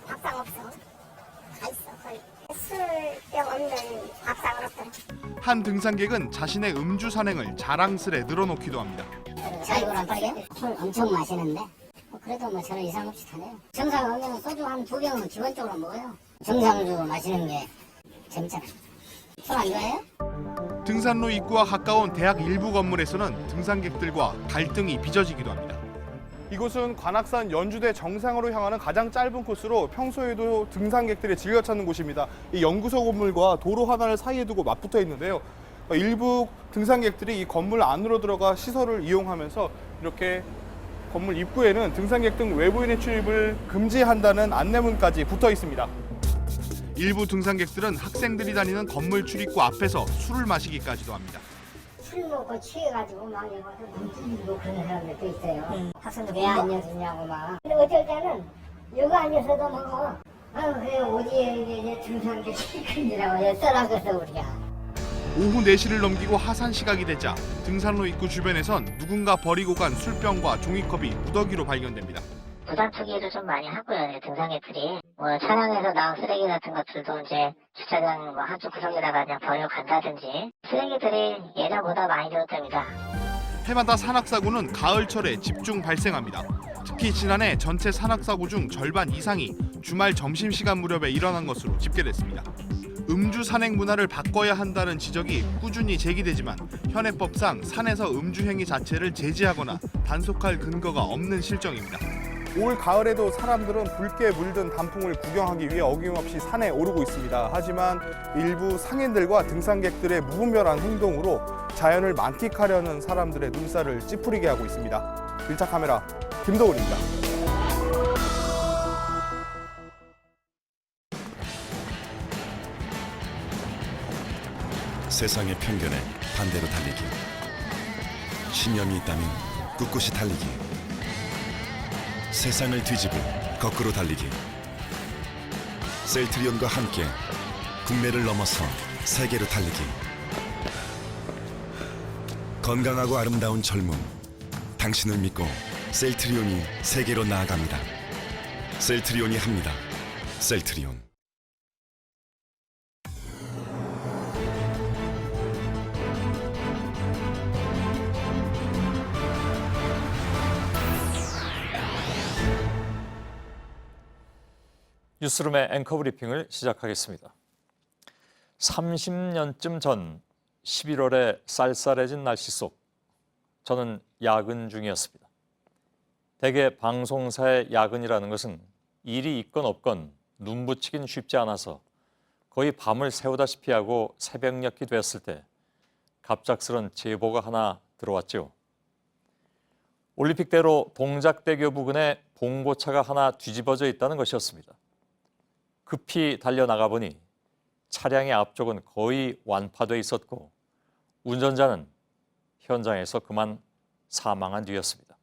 밥상 없어. 다 있어 거의. 술병 없는 밥상은 없더라. 한 등산객은 자신의 음주 산행을 자랑스레 늘어놓기도 합니다. 자유를 안 팔게? 술 엄청 마시는데 그래도 저는 이상 없이 타네요. 정상 오면 소주 한 2병은 기본적으로 먹어요. 정상주 마시는 게 재밌잖아요. 술 안 좋아해요? 등산로 입구와 가까운 대학 일부 건물에서는 등산객들과 갈등이 빚어지기도 합니다. 이곳은 관악산 연주대 정상으로 향하는 가장 짧은 코스로 평소에도 등산객들이 즐겨 찾는 곳입니다. 이 연구소 건물과 도로 하나를 사이에 두고 맞붙어 있는데요. 일부 등산객들이 이 건물 안으로 들어가 시설을 이용하면서 이렇게 건물 입구에는 등산객 등 외부인의 출입을 금지한다는 안내문까지 붙어 있습니다. 일부 등산객들은 학생들이 다니는 건물 출입구 앞에서 술을 마시기까지도 합니다. 술 먹고 취해가지고 막 넘치고 그런 사람들도 있어요. 학생들 왜 안 여주냐고 막. 근데 어쩔 때는 여기 앉아서도 먹어. 그래 어디에 이제 등산객이 큰지라고 써라고서 우리가. 오후 4시를 넘기고 하산 시각이 되자 등산로 입구 주변에선 누군가 버리고 간 술병과 종이컵이 무더기로 발견됩니다. 무단 투기를 좀 많이 하고요. 등산객들이 뭐 차량에서 나온 쓰레기 같은 것들도 이제 주차장 뭐 한쪽 구석에다가 그냥 버리고 간다든지 쓰레기들이 예전보다 많이 줄었답니다. 해마다 산악사고는 가을철에 집중 발생합니다. 특히 지난해 전체 산악사고 중 절반 이상이 주말 점심시간 무렵에 일어난 것으로 집계됐습니다. 음주 산행 문화를 바꿔야 한다는 지적이 꾸준히 제기되지만 현행법상 산에서 음주 행위 자체를 제지하거나 단속할 근거가 없는 실정입니다. 올 가을에도 사람들은 붉게 물든 단풍을 구경하기 위해 어김없이 산에 오르고 있습니다. 하지만 일부 상인들과 등산객들의 무분별한 행동으로 자연을 만끽하려는 사람들의 눈살을 찌푸리게 하고 있습니다. 1차 카메라 김도훈입니다. 세상의 편견에 반대로 달리기. 신념이 있다면 꿋꿋이 달리기. 세상을 뒤집을 거꾸로 달리기. 셀트리온과 함께 국내를 넘어서 세계로 달리기. 건강하고 아름다운 젊음. 당신을 믿고 셀트리온이 세계로 나아갑니다. 셀트리온이 합니다. 셀트리온. 뉴스룸의 앵커 브리핑을 시작하겠습니다. 30년쯤 전 11월에 쌀쌀해진 날씨 속 저는 야근 중이었습니다. 대개 방송사의 야근이라는 것은 일이 있건 없건 눈 붙이긴 쉽지 않아서 거의 밤을 새우다시피 하고 새벽녘이 되었을 때 갑작스런 제보가 하나 들어왔죠. 올림픽대로 동작대교 부근에 봉고차가 하나 뒤집어져 있다는 것이었습니다. 급히 달려나가 보니 차량의 앞쪽은 거의 완파돼 있었고 운전자는 현장에서 그만 사망한 뒤였습니다.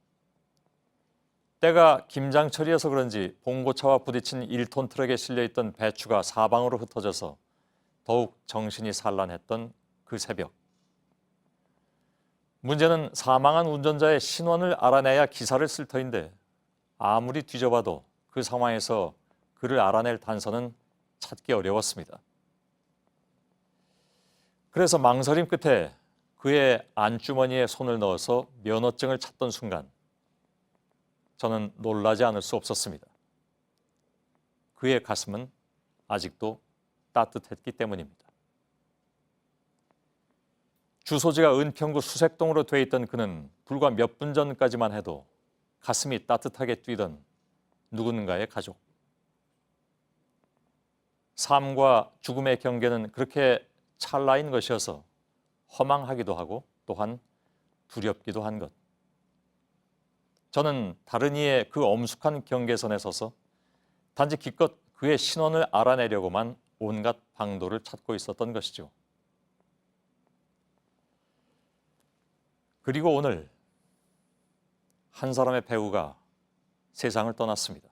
때가 김장철이어서 그런지 봉고차와 부딪힌 1톤 트럭에 실려있던 배추가 사방으로 흩어져서 더욱 정신이 산란했던 그 새벽. 문제는 사망한 운전자의 신원을 알아내야 기사를 쓸 터인데 아무리 뒤져봐도 그 상황에서 그를 알아낼 단서는 찾기 어려웠습니다. 그래서 망설임 끝에 그의 안주머니에 손을 넣어서 면허증을 찾던 순간 저는 놀라지 않을 수 없었습니다. 그의 가슴은 아직도 따뜻했기 때문입니다. 주소지가 은평구 수색동으로 돼 있던 그는 불과 몇 분 전까지만 해도 가슴이 따뜻하게 뛰던 누군가의 가족. 삶과 죽음의 경계는 그렇게 찰나인 것이어서 허망하기도 하고 또한 두렵기도 한 것. 저는 다른 이의 그 엄숙한 경계선에 서서 단지 기껏 그의 신원을 알아내려고만 온갖 방도를 찾고 있었던 것이죠. 그리고 오늘 한 사람의 배우가 세상을 떠났습니다.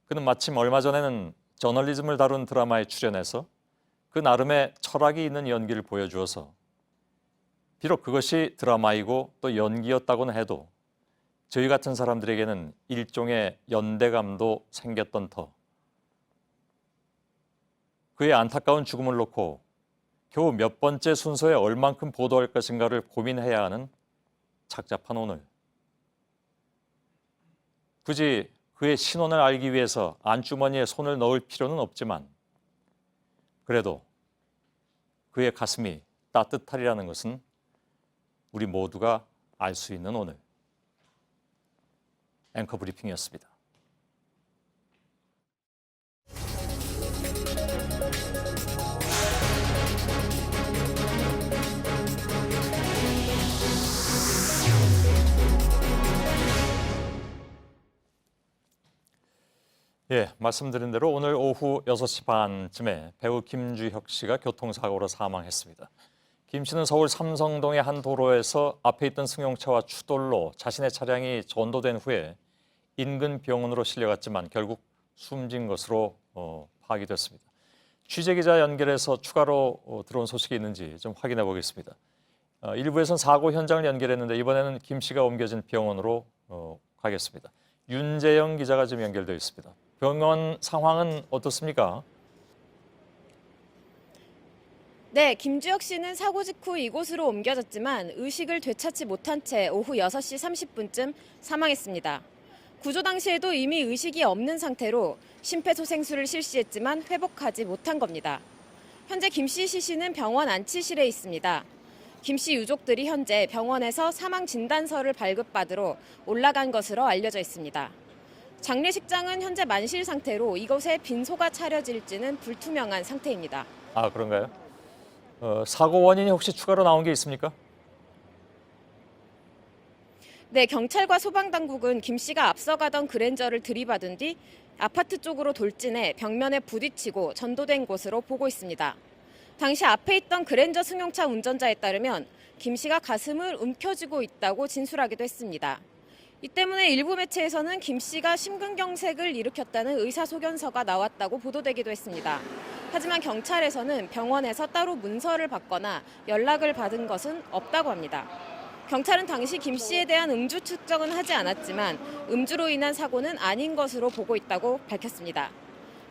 그는 마침 얼마 전에는 저널리즘을 다룬 드라마에 출연해서 그 나름의 철학이 있는 연기를 보여주어서 비록 그것이 드라마이고 또 연기였다고는 해도 저희 같은 사람들에게는 일종의 연대감도 생겼던 터. 그의 안타까운 죽음을 놓고 겨우 몇 번째 순서에 얼만큼 보도할 것인가를 고민해야 하는 착잡한 오늘. 굳이 그의 신원을 알기 위해서 안주머니에 손을 넣을 필요는 없지만 그래도 그의 가슴이 따뜻하리라는 것은 우리 모두가 알 수 있는 오늘. 앵커 브리핑이었습니다. 예, 말씀드린 대로 오늘 오후 6시 반쯤에 배우 김주혁 씨가 교통사고로 사망했습니다. 김 씨는 서울 삼성동의 한 도로에서 앞에 있던 승용차와 추돌로 자신의 차량이 전도된 후에 인근 병원으로 실려갔지만 결국 숨진 것으로 파악이 됐습니다. 취재기자 연결해서 추가로 들어온 소식이 있는지 좀 확인해 보겠습니다. 일부에서는 사고 현장을 연결했는데 이번에는 김 씨가 옮겨진 병원으로 가겠습니다. 윤재영 기자가 지금 연결되어 있습니다. 병원 상황은 어떻습니까? 네, 김주혁 씨는 사고 직후 이곳으로 옮겨졌지만 의식을 되찾지 못한 채 오후 6시 30분쯤 사망했습니다. 구조 당시에도 이미 의식이 없는 상태로 심폐소생술을 실시했지만 회복하지 못한 겁니다. 현재 김씨 시신은 병원 안치실에 있습니다. 김씨 유족들이 현재 병원에서 사망 진단서를 발급받으러 올라간 것으로 알려져 있습니다. 장례식장은 현재 만실 상태로 이곳에 빈소가 차려질지는 불투명한 상태입니다. 아, 그런가요? 사고 원인이 혹시 추가로 나온 게 있습니까? 네, 경찰과 소방당국은 김 씨가 앞서가던 그랜저를 들이받은 뒤 아파트 쪽으로 돌진해 벽면에 부딪히고 전도된 곳으로 보고 있습니다. 당시 앞에 있던 그랜저 승용차 운전자에 따르면 김 씨가 가슴을 움켜쥐고 있다고 진술하기도 했습니다. 이 때문에 일부 매체에서는 김 씨가 심근경색을 일으켰다는 의사소견서가 나왔다고 보도되기도 했습니다. 하지만 경찰에서는 병원에서 따로 문서를 받거나 연락을 받은 것은 없다고 합니다. 경찰은 당시 김 씨에 대한 음주 측정은 하지 않았지만 음주로 인한 사고는 아닌 것으로 보고 있다고 밝혔습니다.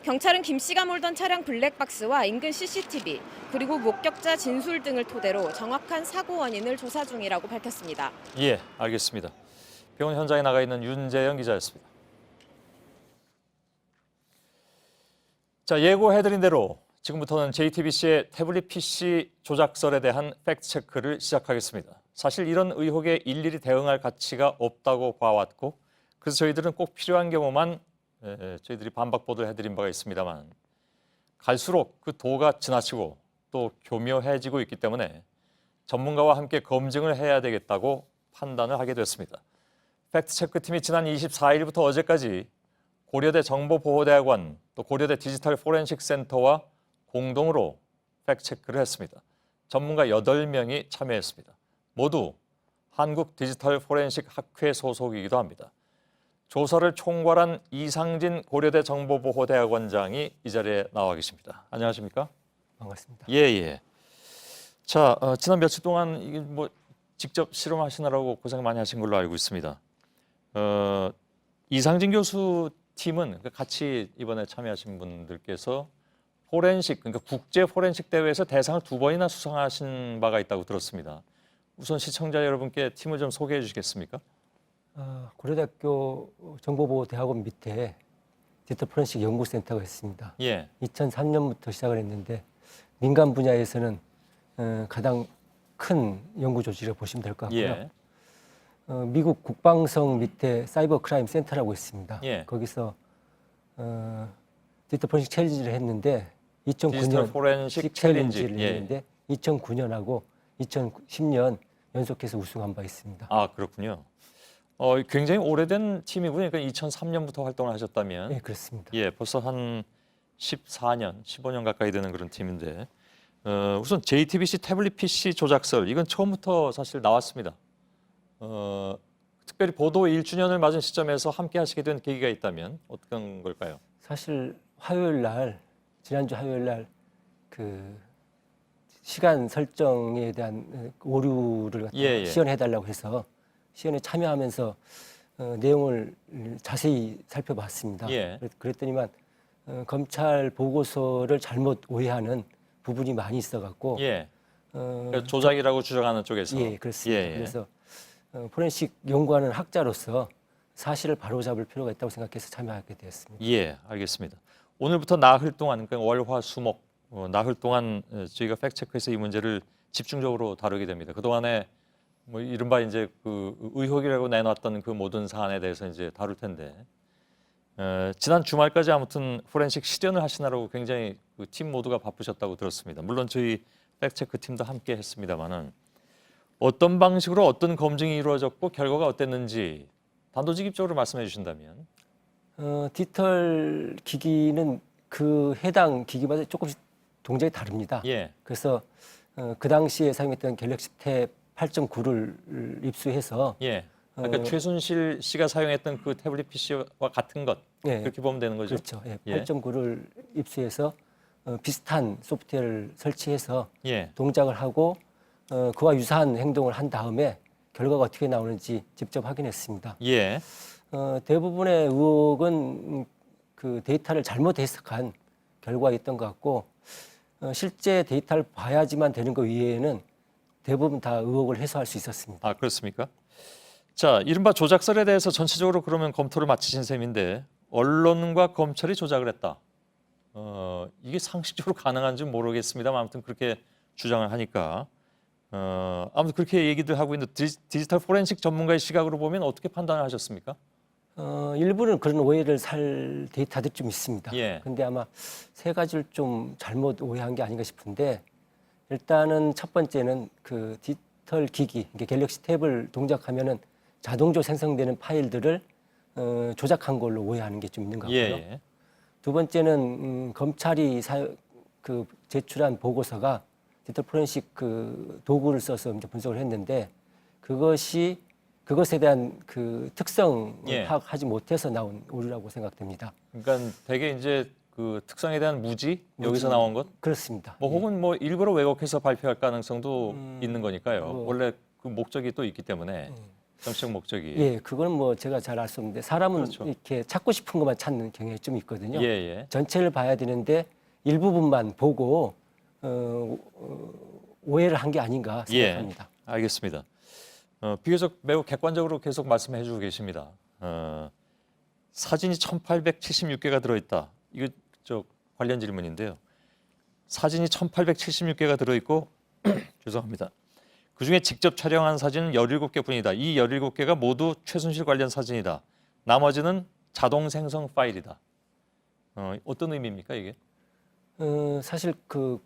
경찰은 김 씨가 몰던 차량 블랙박스와 인근 CCTV 그리고 목격자 진술 등을 토대로 정확한 사고 원인을 조사 중이라고 밝혔습니다. 예, 알겠습니다. 병원 현장에 나가 있는 윤재영 기자였습니다. 자, 예고해드린 대로 지금부터는 JTBC의 태블릿 PC 조작설에 대한 팩트체크를 시작하겠습니다. 사실 이런 의혹에 일일이 대응할 가치가 없다고 봐왔고 그래서 저희들은 꼭 필요한 경우만 저희들이 반박 보도를 해드린 바가 있습니다만 갈수록 그 도가 지나치고 또 교묘해지고 있기 때문에 전문가와 함께 검증을 해야 되겠다고 판단을 하게 됐습니다. 팩트체크팀이 지난 24일부터 어제까지 고려대 정보보호대학원 또 고려대 디지털 포렌식 센터와 공동으로 팩트체크를 했습니다. 전문가 8명이 참여했습니다. 모두 한국 디지털 포렌식 학회 소속이기도 합니다. 조사를 총괄한 이상진 고려대 정보보호대학원장이 이 자리에 나와 계십니다. 안녕하십니까? 반갑습니다. 예. 자, 지난 며칠 동안 이게 직접 실험하시느라고 고생 많이 하신 걸로 알고 있습니다. 이상진 교수 팀은 같이 이번에 참여하신 분들께서 포렌식, 그러니까 국제 포렌식 대회에서 대상을 2번이나 수상하신 바가 있다고 들었습니다. 우선 시청자 여러분께 팀을 좀 소개해 주시겠습니까? 고려대학교 정보보호대학원 밑에 디지털 포렌식 연구센터가 있습니다. 예. 2003년부터 시작을 했는데 민간 분야에서는 가장 큰 연구 조직이라고 보시면 될 것 같고요. 예. 미국 국방성 밑에 사이버 크라임 센터라고 있습니다. 예. 거기서 디지털 포렌식 챌린지를 했는데 2009년 디지털 포렌식 챌린지를 했는데 2009년하고 2010년 연속해서 우승한 바 있습니다. 아, 그렇군요. 굉장히 오래된 팀이군요. 그러니까 2003년부터 활동을 하셨다면. 네, 그렇습니다. 예, 벌써 한 14년, 15년 가까이 되는 그런 팀인데 우선 JTBC 태블릿 PC 조작설 이건 처음부터 사실 나왔습니다. 특별히 보도 1주년을 맞은 시점에서 함께 하시게 된 계기가 있다면 어떤 걸까요? 사실 지난주 화요일 날 그 시간 설정에 대한 오류를 시연해달라고 해서 시연에 참여하면서 내용을 자세히 살펴봤습니다. 그랬더니만 검찰 보고서를 잘못 오해하는 부분이 많이 있어갖고 그러니까 조작이라고 주장하는 쪽에서 예, 그렇습니다. 그래서 포렌식 연구하는 학자로서 사실을 바로잡을 필요가 있다고 생각해서 참여하게 되었습니다. 예, 알겠습니다. 오늘부터 나흘 동안 그러니까 월화 수목 나흘 동안 저희가 팩트체크에서 이 문제를 집중적으로 다루게 됩니다. 그동안에 이른바 이제 그 의혹이라고 내놨던 그 모든 사안에 대해서 이제 다룰 텐데 지난 주말까지 아무튼 포렌식 실현을 하시느라고 굉장히 그 팀 모두가 바쁘셨다고 들었습니다. 물론 저희 팩트체크 팀도 함께 했습니다만은 어떤 방식으로 어떤 검증이 이루어졌고 결과가 어땠는지 단도직입적으로 말씀해 주신다면. 디지털 기기는 그 해당 기기마다 조금씩 동작이 다릅니다. 그래서 그 당시에 사용했던 갤럭시 탭 8.9를 입수해서 그러니까 최순실 씨가 사용했던 그 태블릿 PC와 같은 것 그렇게 보면 되는 거죠. 그렇죠. 8.9를 입수해서 비슷한 소프트웨어를 설치해서 동작을 하고 그와 유사한 행동을 한 다음에 결과가 어떻게 나오는지 직접 확인했습니다. 대부분의 의혹은 그 데이터를 잘못 해석한 결과였던 것 같고 실제 데이터를 봐야지만 되는 것 외에는 대부분 다 의혹을 해소할 수 있었습니다. 아, 그렇습니까? 자, 이른바 조작설에 대해서 전체적으로 그러면 검토를 마치신 셈인데 언론과 검찰이 조작을 했다. 이게 상식적으로 가능한지 모르겠습니다만 아무튼 그렇게 주장을 하니까 아무튼 그렇게 얘기들 하고 있는 디지털 포렌식 전문가의 시각으로 보면 어떻게 판단을 하셨습니까? 일부는 그런 오해를 살 데이터들이 좀 있습니다. 예. 근데 아마 세 가지를 좀 잘못 오해한 게 아닌가 싶은데 일단은 첫 번째는 그 디지털 기기, 갤럭시 탭을 동작하면은 자동적으로 생성되는 파일들을 조작한 걸로 오해하는 게 좀 있는 것 같고요. 예. 두 번째는 검찰이 제출한 보고서가 디지털 포렌식 그 도구를 써서 이제 분석을 했는데 그것에 대한 그 특성을 예. 파악하지 못해서 나온 오류라고 생각됩니다. 그러니까 대개 이제 그 특성에 대한 무지 여기서 나온 것? 그렇습니다. 뭐 혹은 뭐 일부러 왜곡해서 발표할 가능성도 있는 거니까요. 원래 그 목적이 또 있기 때문에 정치적 목적이. 예, 그건 뭐 제가 잘 알 수 없는데 사람은 그렇죠. 이렇게 찾고 싶은 것만 찾는 경향이 좀 있거든요. 예. 전체를 봐야 되는데 일부분만 보고 오해를 한 게 아닌가 생각합니다. 예, 알겠습니다. 비교적 매우 객관적으로 계속 말씀해 주고 계십니다. 사진이 1876개가 들어있다. 이거 저 관련 질문인데요. 사진이 1876개가 들어있고 죄송합니다. 그중에 직접 촬영한 사진은 17개 뿐이다. 이 17개가 모두 최순실 관련 사진이다. 나머지는 자동 생성 파일이다. 어떤 의미입니까 이게? 사실 그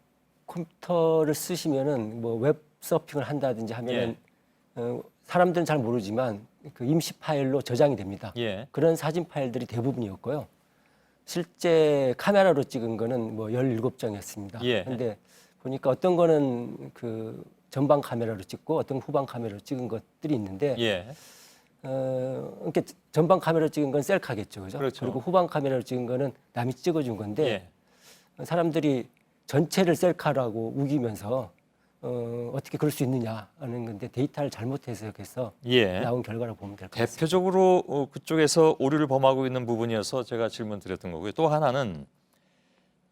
컴퓨터를 쓰시면은 뭐 웹 서핑을 한다든지 하면은 사람들은 잘 모르지만 그 임시 파일로 저장이 됩니다. 예. 그런 사진 파일들이 대부분이었고요. 실제 카메라로 찍은 거는 뭐 17장이었습니다. 예. 그런데 보니까 어떤 거는 그 전방 카메라로 찍고 어떤 후방 카메라로 찍은 것들이 있는데 이렇게 전방 카메라로 찍은 건 셀카겠죠. 그죠? 그렇죠. 그리고 후방 카메라로 찍은 거는 남이 찍어준 건데 사람들이 전체를 셀카라고 우기면서 어떻게 그럴 수 있느냐 하는 건데 데이터를 잘못 해석해서 나온 결과라고 보면 될 것 같습니다. 대표적으로 그쪽에서 오류를 범하고 있는 부분이어서 제가 질문 드렸던 거고요. 또 하나는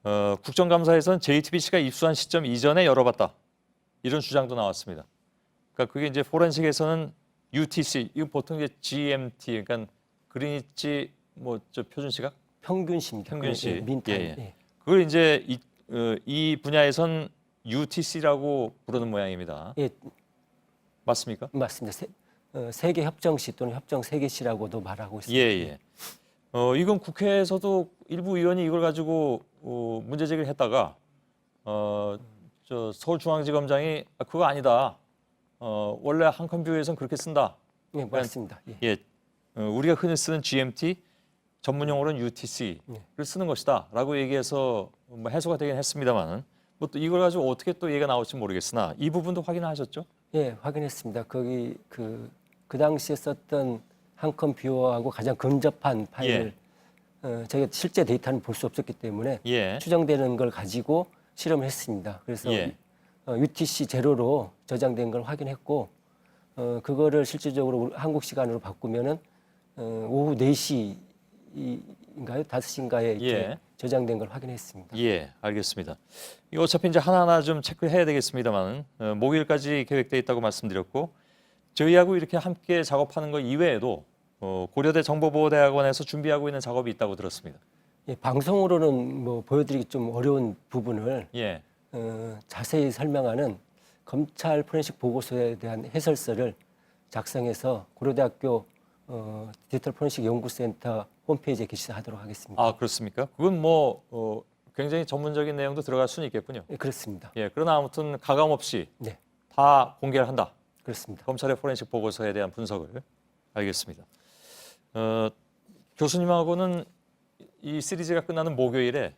국정감사에서는 JTBC가 입수한 시점 이전에 열어봤다. 이런 주장도 나왔습니다. 그러니까 그게 이제 포렌식에서는 UTC, 이거 보통 이제 GMT, 그러니까 그린위치 뭐 저 표준 시각? 평균시입니다. 평균시. 민타임. 그걸 이제 이 분야에선 UTC라고 부르는 모양입니다. 예. 맞습니까? 맞습니다. 세계 협정시 또는 협정 세계시라고도 말하고 있습니다. 이건 국회에서도 일부 의원이 이걸 가지고 문제 제기를 했다가 저 서울중앙지검장이 그거 아니다. 원래 한컴퓨터에서는 그렇게 쓴다. 예, 맞습니다. 우리가 흔히 쓰는 GMT, 전문용어로는 UTC를 쓰는 것이다라고 얘기해서 뭐 해소가 되긴 했습니다만, 뭐 또 이걸 가지고 어떻게 또 얘기가 나올지 모르겠으나 이 부분도 확인하셨죠? 예, 확인했습니다. 거기 그 당시에 썼던 한컴퓨터하고 가장 근접한 파일을 저희가 실제 데이터는 볼 수 없었기 때문에 추정되는 걸 가지고 실험을 했습니다. 그래서 UTC 제로로 저장된 걸 확인했고 그거를 실질적으로 한국 시간으로 바꾸면은 오후 4시인가요? 5시인가에 이렇게 저장된 걸 확인했습니다. 알겠습니다. 이거 어차피 이제 하나하나 좀 체크해야 되겠습니다만 목요일까지 계획돼 있다고 말씀드렸고 저희하고 이렇게 함께 작업하는 것 이외에도 고려대 정보보호대학원에서 준비하고 있는 작업이 있다고 들었습니다. 방송으로는 뭐 보여드리기 좀 어려운 부분을 자세히 설명하는 검찰 포렌식 보고서에 대한 해설서를 작성해서 고려대학교 디지털 포렌식 연구센터 홈페이지에 게시하도록 하겠습니다. 아, 그렇습니까? 그건 뭐 굉장히 전문적인 내용도 들어갈 수는 있겠군요. 그렇습니다. 그러나 아무튼 가감 없이 다 공개를 한다. 그렇습니다. 검찰의 포렌식 보고서에 대한 분석을. 알겠습니다. 교수님하고는 이 시리즈가 끝나는 목요일에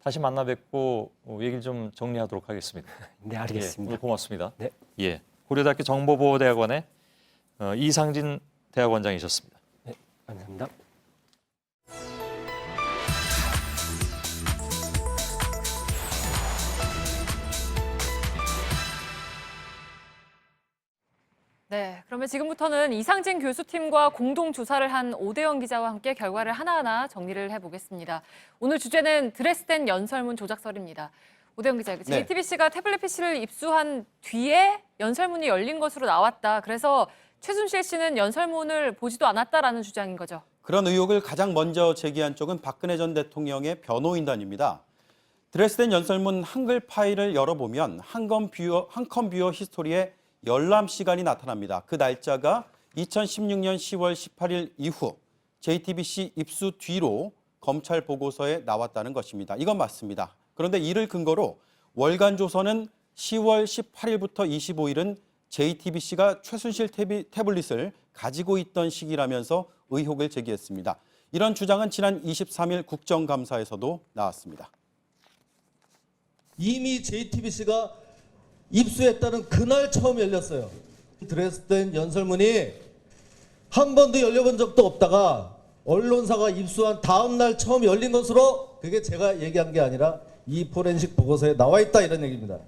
다시 만나 뵙고 얘기를 좀 정리하도록 하겠습니다. 네, 알겠습니다. 오늘 고맙습니다. 네. 고려대학교 정보보호대학원의 이상진 대학원장이셨습니다. 네, 감사합니다. 네, 그러면 지금부터는 이상진 교수팀과 공동 조사를 한 오대영 기자와 함께 결과를 하나하나 정리를 해보겠습니다. 오늘 주제는 드레스덴 연설문 조작설입니다. 오대영 기자, JTBC가 태블릿 PC를 입수한 뒤에 연설문이 열린 것으로 나왔다. 그래서 최순실 씨는 연설문을 보지도 않았다라는 주장인 거죠. 그런 의혹을 가장 먼저 제기한 쪽은 박근혜 전 대통령의 변호인단입니다. 드레스덴 연설문 한글 파일을 열어보면 한컴뷰어 히스토리에 열람 시간이 나타납니다. 그 날짜가 2016년 10월 18일 이후 JTBC 입수 뒤로 검찰 보고서에 나왔다는 것입니다. 이건 맞습니다. 그런데 이를 근거로 월간조선은 10월 18일부터 25일은 JTBC가 최순실 태블릿을 가지고 있던 시기라면서 의혹을 제기했습니다. 이런 주장은 지난 23일 국정감사에서도 나왔습니다. 이미 JTBC가 입수했다는 그날 처음 열렸어요. 드레스덴 연설문이 한 번도 열려본 적도 없다가 언론사가 입수한 다음 날 처음 열린 것으로, 그게 제가 얘기한 게 아니라 이 포렌식 보고서에 나와 있다, 이런 얘기입니다.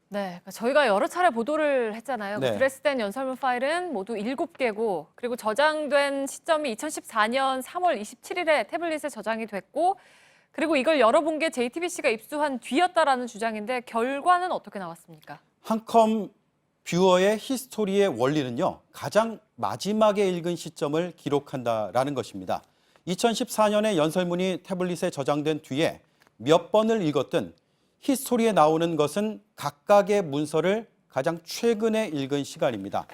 네, 저희가 여러 차례 보도를 했잖아요. 네. 드레스덴 연설문 파일은 모두 7개고 그리고 저장된 시점이 2014년 3월 27일에 태블릿에 저장이 됐고 그리고 이걸 열어본 게 JTBC가 입수한 뒤였다라는 주장인데 결과는 어떻게 나왔습니까? 한컴뷰어의 히스토리의 원리는요, 가장 마지막에 읽은 시점을 기록한다라는 것입니다. 2014년에 연설문이 태블릿에 저장된 뒤에 몇 번을 읽었든 히스토리에 나오는 것은 각각의 문서를 가장 최근에 읽은 시간입니다.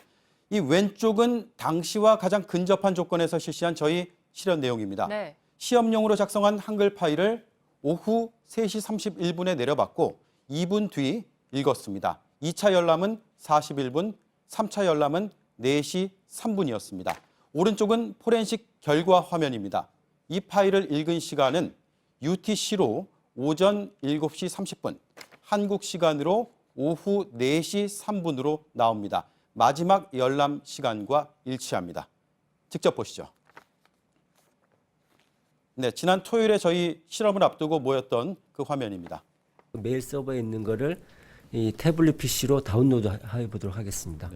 이 왼쪽은 당시와 가장 근접한 조건에서 실시한 저희 실현 내용입니다. 네. 시험용으로 작성한 한글 파일을 오후 3시 31분에 내려받고 2분 뒤 읽었습니다. 2차 열람은 41분, 3차 열람은 4시 3분이었습니다. 오른쪽은 포렌식 결과 화면입니다. 이 파일을 읽은 시간은 UTC로 오전 7시 30분, 한국 시간으로 오후 4시 3분으로 나옵니다. 마지막 열람 시간과 일치합니다. 직접 보시죠. 네, 지난 토요일에 저희 실험을 앞두고 모였던 그 화면입니다. 메일 서버에 있는 거를 이 태블릿 PC로 다운로드 해보도록 하겠습니다.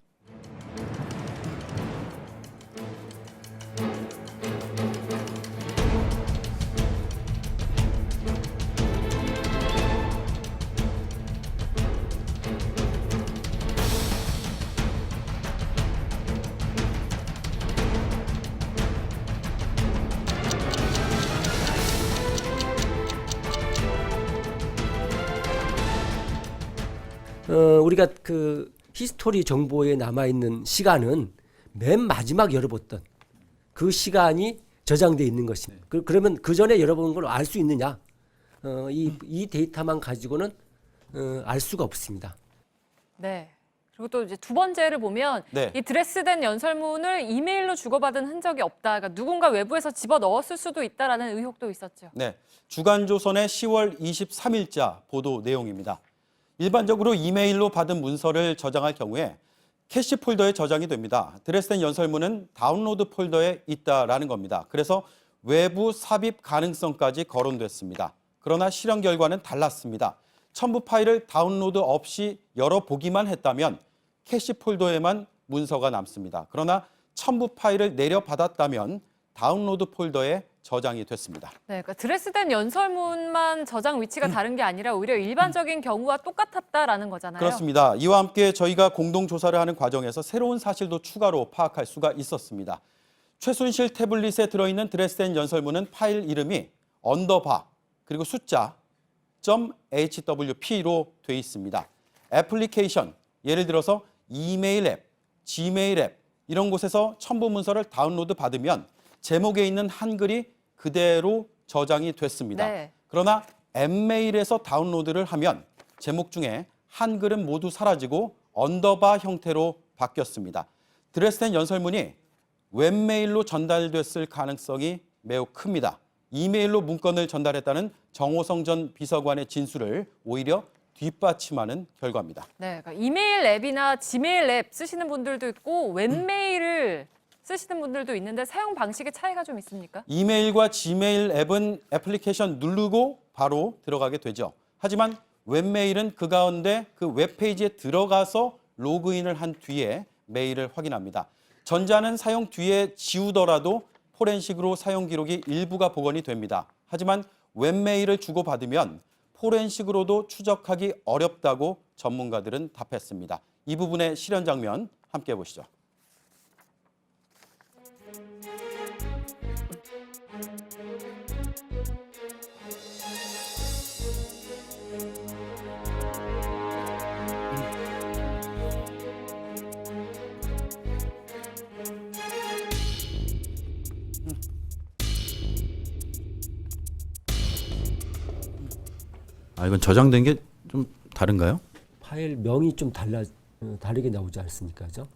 우리가 그 히스토리 정보에 남아있는 시간은 맨 마지막 열어봤던 그 시간이 저장되어 있는 것입니다. 그러면 그 전에 열어본 걸 알 수 있느냐? 이 데이터만 가지고는 알 수가 없습니다. 네. 그리고 또 이제 두 번째를 보면 네. 이 드레스덴 연설문을 이메일로 주고받은 흔적이 없다. 그러니까 누군가 외부에서 집어 넣었을 수도 있다라는 의혹도 있었죠. 네, 주간조선의 10월 23일자 보도 내용입니다. 일반적으로 이메일로 받은 문서를 저장할 경우에 캐시 폴더에 저장이 됩니다. 드레스덴 연설문은 다운로드 폴더에 있다라는 겁니다. 그래서 외부 삽입 가능성까지 거론됐습니다. 그러나 실험 결과는 달랐습니다. 첨부 파일을 다운로드 없이 열어보기만 했다면 캐시 폴더에만 문서가 남습니다. 그러나 첨부 파일을 내려받았다면 다운로드 폴더에 저장이 됐습니다. 네, 그러니까 드레스덴 연설문만 저장 위치가 다른 게 아니라 오히려 일반적인 경우와 똑같았다라는 거잖아요. 그렇습니다. 이와 함께 저희가 공동 조사를 하는 과정에서 새로운 사실도 추가로 파악할 수가 있었습니다. 최순실 태블릿에 들어있는 드레스덴 연설문은 파일 이름이 언더바 그리고 숫자 .hwp로 돼 있습니다. 애플리케이션, 예를 들어서 이메일 앱, 지메일 앱 이런 곳에서 첨부 문서를 다운로드 받으면 제목에 있는 한글이 그대로 저장이 됐습니다. 네. 그러나 앱메일에서 다운로드를 하면 제목 중에 한글은 모두 사라지고 언더바 형태로 바뀌었습니다. 드레스덴 연설문이 웹메일로 전달됐을 가능성이 매우 큽니다. 이메일로 문건을 전달했다는 정호성 전 비서관의 진술을 오히려 뒷받침하는 결과입니다. 네, 그러니까 이메일 앱이나 지메일 앱 쓰시는 분들도 있고 웹메일을 쓰시는 분들도 있는데 사용 방식의 차이가 좀 있습니까? 이메일과 지메일 앱은 애플리케이션 누르고 바로 들어가게 되죠. 하지만 웹메일은 그 가운데 그 웹페이지에 들어가서 로그인을 한 뒤에 메일을 확인합니다. 전자는 사용 뒤에 지우더라도 포렌식으로 사용 기록이 일부가 복원이 됩니다. 하지만 웹메일을 주고받으면 포렌식으로도 추적하기 어렵다고 전문가들은 답했습니다. 이 부분의 실현 장면 함께 보시죠. 이건 저장된 게 좀 다른가요? 파일 명이 좀 다르게 나오지 않습니까? 그죠?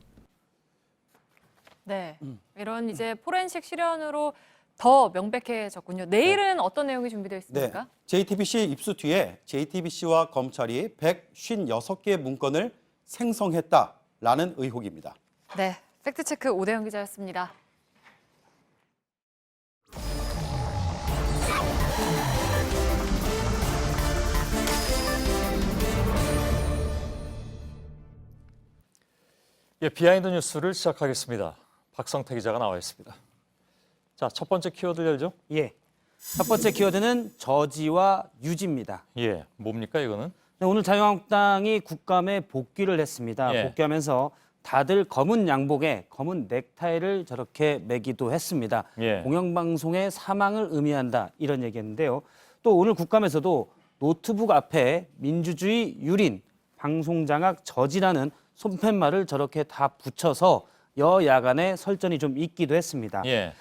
네, 이런 이제 포렌식 실현으로 더 명백해졌군요. 내일은 어떤 내용이 준비되어 있습니까? 네, JTBC 입수 뒤에 JTBC와 검찰이 156개의 문건을 생성했다라는 의혹입니다. 네, 팩트체크 오대영 기자였습니다. 예, 비하인드 뉴스를 시작하겠습니다. 박성태 기자가 나와 있습니다. 자, 첫 번째 키워드 열죠? 예. 첫 번째 키워드는 저지와 유지입니다. 예, 뭡니까 이거는? 네, 오늘 자유한국당이 국감에 복귀를 했습니다. 예. 복귀하면서 다들 검은 양복에 검은 넥타이를 저렇게 매기도 했습니다. 예. 공영방송의 사망을 의미한다 이런 얘기했는데요. 또 오늘 국감에서도 노트북 앞에 민주주의 유린, 방송장악 저지라는 손팻말을 저렇게 다 붙여서 여야 간의 설전이 좀 있기도 했습니다. 예.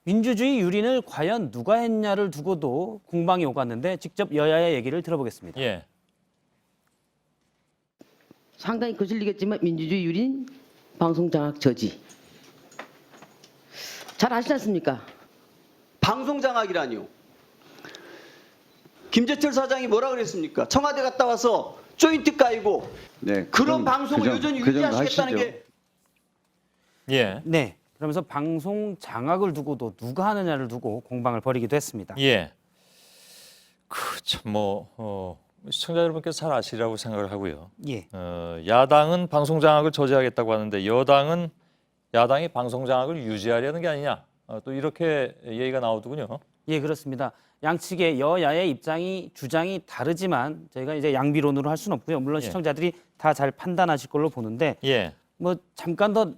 민주주의 유린을 과연 누가 했냐를 두고도 공방이 오갔는데 직접 여야의 얘기를 들어보겠습니다. 예. 상당히 거슬리겠지만 민주주의 유린, 방송장악 저지. 잘 아시지 않습니까? 방송장악이라니요. 김재철 사장이 뭐라 그랬습니까? 청와대 갔다 와서 조인트 까이고 그런 방송을 여전히 유지하시겠다는 게. 예. 네. 그러면서 방송 장악을 두고도 누가 하느냐를 두고 공방을 벌이기도 했습니다. 예. 시청자 여러분께서 잘 아시리라고 생각을 하고요. 예. 야당은 방송 장악을 저지하겠다고 하는데 야당이 방송 장악을 유지하려는 게 아니냐. 또 이렇게 얘기가 나오더군요. 예, 그렇습니다. 양측의 여야의 주장이 다르지만 저희가 이제 양비론으로 할 수는 없고요. 물론 예. 시청자들이 다 잘 판단하실 걸로 보는데 예. 잠깐 더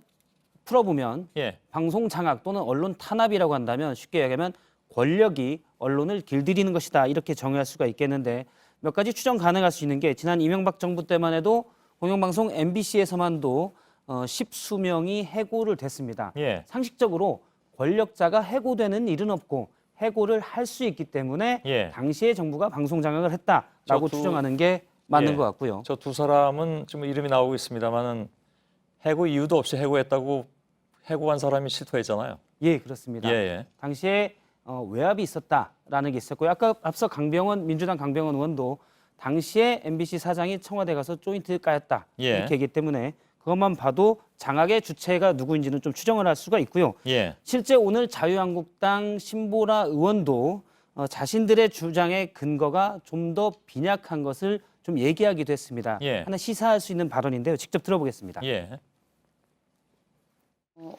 풀어보면 예. 방송 장악 또는 언론 탄압이라고 한다면 쉽게 얘기하면 권력이 언론을 길들이는 것이다 이렇게 정의할 수가 있겠는데 몇 가지 추정 가능할 수 있는 게 지난 이명박 정부 때만 해도 공영방송 MBC에서만도 10수명이 해고를 됐습니다. 예. 상식적으로 권력자가 해고되는 일은 없고 해고를 할 수 있기 때문에 예. 당시의 정부가 방송 장악을 했다라고 추정하는 게 맞는 것 같고요. 저 두 사람은 지금 이름이 나오고 있습니다만은 해고 이유도 없이 해고했다고 해고한 사람이 실토했잖아요. 예, 그렇습니다. 예. 당시에 외압이 있었다라는 게 있었고요. 아까 앞서 민주당 강병원 의원도 당시에 MBC 사장이 청와대 가서 조인트 까였다 예. 이렇게 얘기했기 때문에 그것만 봐도 장악의 주체가 누구인지는 좀 추정을 할 수가 있고요. 예. 실제 오늘 자유한국당 신보라 의원도 자신들의 주장의 근거가 좀 더 빈약한 것을 좀 얘기하기도 했습니다. 예. 하나 시사할 수 있는 발언인데요. 직접 들어보겠습니다. 예.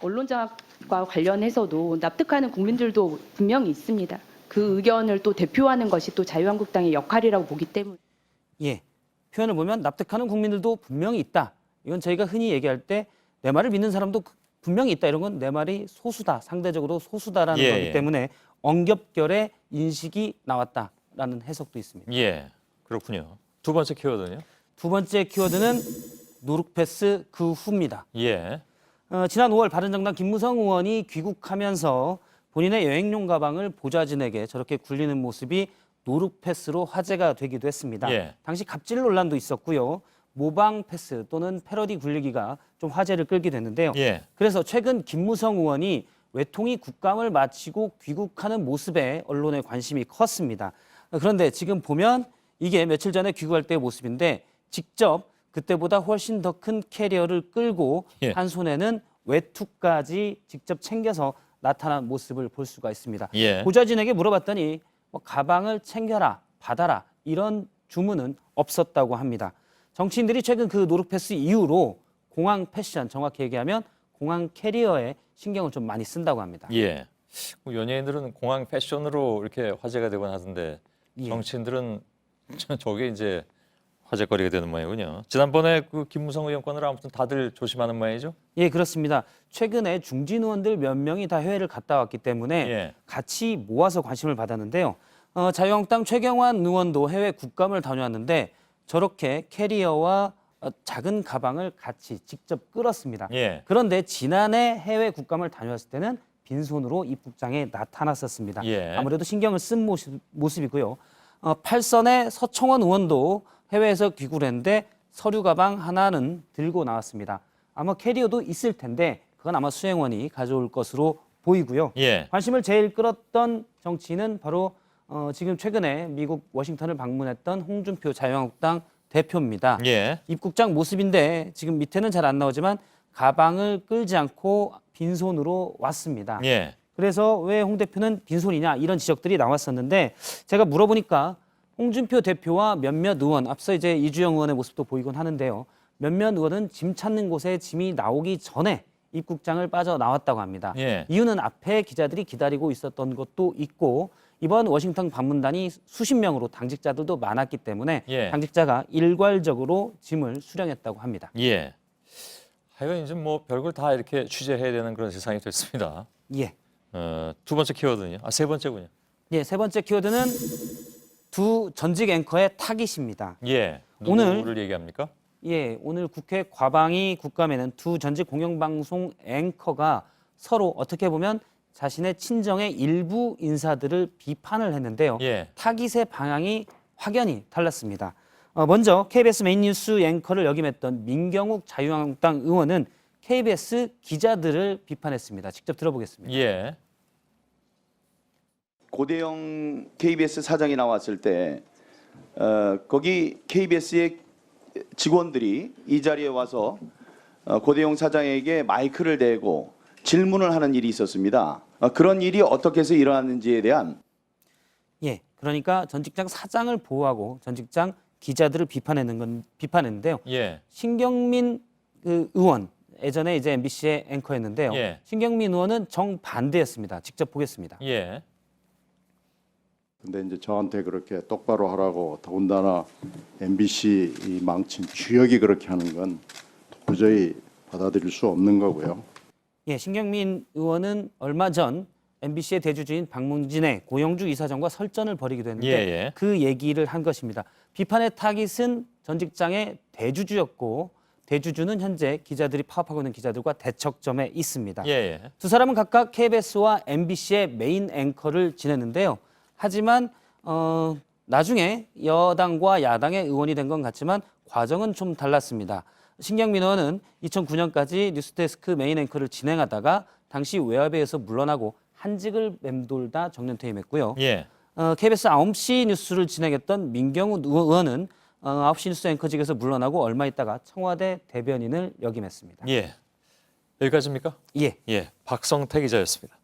언론 장악과 관련해서도 납득하는 국민들도 분명히 있습니다. 그 의견을 또 대표하는 것이 또 자유한국당의 역할이라고 보기 때문에. 예, 표현을 보면 납득하는 국민들도 분명히 있다. 이건 저희가 흔히 얘기할 때 내 말을 믿는 사람도 분명히 있다. 이런 건 내 말이 소수다. 상대적으로 소수다라는 예, 거기 예. 때문에 언급결의 인식이 나왔다라는 해석도 있습니다. 예. 그렇군요. 두 번째 키워드는요? 두 번째 키워드는 누룩패스 그 후입니다. 예. 지난 5월 바른정당 김무성 의원이 귀국하면서 본인의 여행용 가방을 보좌진에게 저렇게 굴리는 모습이 노룩패스로 화제가 되기도 했습니다. 예. 당시 갑질 논란도 있었고요. 모방 패스 또는 패러디 굴리기가 좀 화제를 끌게 됐는데요. 예. 그래서 최근 김무성 의원이 외통위 국감을 마치고 귀국하는 모습에 언론의 관심이 컸습니다. 그런데 지금 보면 이게 며칠 전에 귀국할 때의 모습인데 직접 그때보다 훨씬 더 큰 캐리어를 끌고 예. 한 손에는 외투까지 직접 챙겨서 나타난 모습을 볼 수가 있습니다. 예. 보좌진에게 물어봤더니 가방을 챙겨라, 받아라 이런 주문은 없었다고 합니다. 정치인들이 최근 그 노룩패스 이후로 공항 패션, 정확히 얘기하면 공항 캐리어에 신경을 좀 많이 쓴다고 합니다. 예. 연예인들은 공항 패션으로 이렇게 화제가 되곤 하던데 정치인들은 저게 이제 화제거리가 되는 모양이군요. 지난번에 그 김무성 의원 건으로 아무튼 다들 조심하는 모양이죠? 예, 그렇습니다. 최근에 중진 의원들 몇 명이 다 해외를 갔다 왔기 때문에 같이 모아서 관심을 받았는데요. 자유한국당 최경환 의원도 해외 국감을 다녀왔는데 저렇게 캐리어와 작은 가방을 같이 직접 끌었습니다. 그런데 지난해 해외 국감을 다녀왔을 때는 빈손으로 입국장에 나타났었습니다. 아무래도 신경을 쓴 모습이고요. 8선의 서청원 의원도 해외에서 귀국을 했는데 서류 가방 하나는 들고 나왔습니다. 아마 캐리어도 있을 텐데 그건 아마 수행원이 가져올 것으로 보이고요. 관심을 제일 끌었던 정치인은 바로 지금 최근에 미국 워싱턴을 방문했던 홍준표 자유한국당 대표입니다. 입국장 모습인데 지금 밑에는 잘 안 나오지만 가방을 끌지 않고 빈손으로 왔습니다. 그래서 왜 홍 대표는 빈손이냐 이런 지적들이 나왔었는데 제가 물어보니까 홍준표 대표와 몇몇 의원, 앞서 이제 이주영 의원의 모습도 보이곤 하는데요. 몇몇 의원은 짐 찾는 곳에 짐이 나오기 전에 입국장을 빠져나왔다고 합니다. 이유는 앞에 기자들이 기다리고 있었던 것도 있고 이번 워싱턴 방문단이 수십 명으로 당직자들도 많았기 때문에 당직자가 일괄적으로 짐을 수령했다고 합니다. 하여간 이제 뭐 별걸 다 이렇게 취재해야 되는 그런 세상이 됐습니다. 두 번째 키워드는요? 세 번째군요. 세 번째 키워드는 두 전직 앵커의 타깃입니다. 누구를 얘기합니까? 오늘 국회 과방위 국감에는 두 전직 공영방송 앵커가 서로 어떻게 보면 자신의 친정의 일부 인사들을 비판을 했는데요. 타깃의 방향이 확연히 달랐습니다. 먼저 KBS 메인 뉴스 앵커를 역임했던 민경욱 자유한국당 의원은 KBS 기자들을 비판했습니다. 직접 들어보겠습니다. 고대영 KBS 사장이 나왔을 때 거기 KBS의 직원들이 이 자리에 와서 고대영 사장에게 마이크를 대고 질문을 하는 일이 있었습니다. 그런 일이 어떻게 해서 일어났는지에 대한 그러니까 전직장 사장을 보호하고 전직장 기자들을 비판했는데요. 신경민 의원 예전에 이제 MBC의 앵커였는데요. 신경민 의원은 정반대였습니다. 직접 보겠습니다. 근데 이제 저한테 그렇게 똑바로 하라고 더군다나 MBC 이 망친 주역이 그렇게 하는 건 도저히 받아들일 수 없는 거고요. 신경민 의원은 얼마 전 MBC의 대주주인 박문진의 고영주 이사장과 설전을 벌이기도 했는데 그 얘기를 한 것입니다. 비판의 타깃은 전 직장의 대주주였고 대주주는 현재 기자들이 파업하고 있는 기자들과 대척점에 있습니다. 두 사람은 각각 KBS와 MBC의 메인 앵커를 지냈는데요. 하지만 나중에 여당과 야당의 의원이 된 건 같지만 과정은 좀 달랐습니다. 신경민 의원은 2009년까지 뉴스데스크 메인 앵커를 진행하다가 당시 외압에서 물러나고 한직을 맴돌다 정년퇴임했고요. KBS 9시 뉴스를 진행했던 민경욱 의원은 9시 뉴스 앵커직에서 물러나고 얼마 있다가 청와대 대변인을 역임했습니다. 여기까지입니까? 박성태 기자였습니다.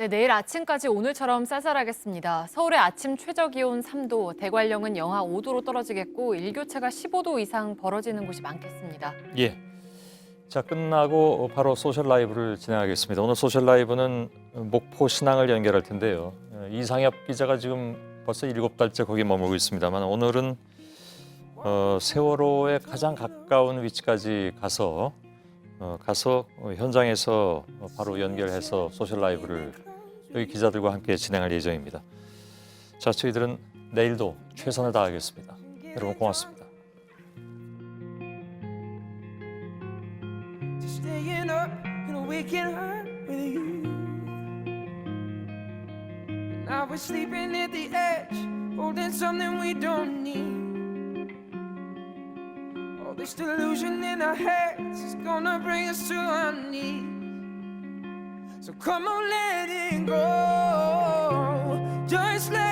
내일 아침까지 오늘처럼 쌀쌀하겠습니다. 서울의 아침 최저기온 3도, 대관령은 영하 5도로 떨어지겠고 일교차가 15도 이상 벌어지는 곳이 많겠습니다. 자, 끝나고 바로 소셜 라이브를 진행하겠습니다. 오늘 소셜 라이브는 목포 신항을 연결할 텐데요. 이상엽 기자가 지금 벌써 7달째 거기 머물고 있습니다만 오늘은 세월호에 가장 가까운 위치까지 가서 현장에서 바로 연결해서 소셜 라이브를 여기 기자들과 함께 진행할 예정입니다. 자, 저희들은 내일도 최선을 다하겠습니다. 여러분 고맙습니다. Staying up and waking up with you. And I was sleeping at the edge, holding something we don't need. All this delusion in our heads is gonna bring us to our knees. So come on, let it go. Just let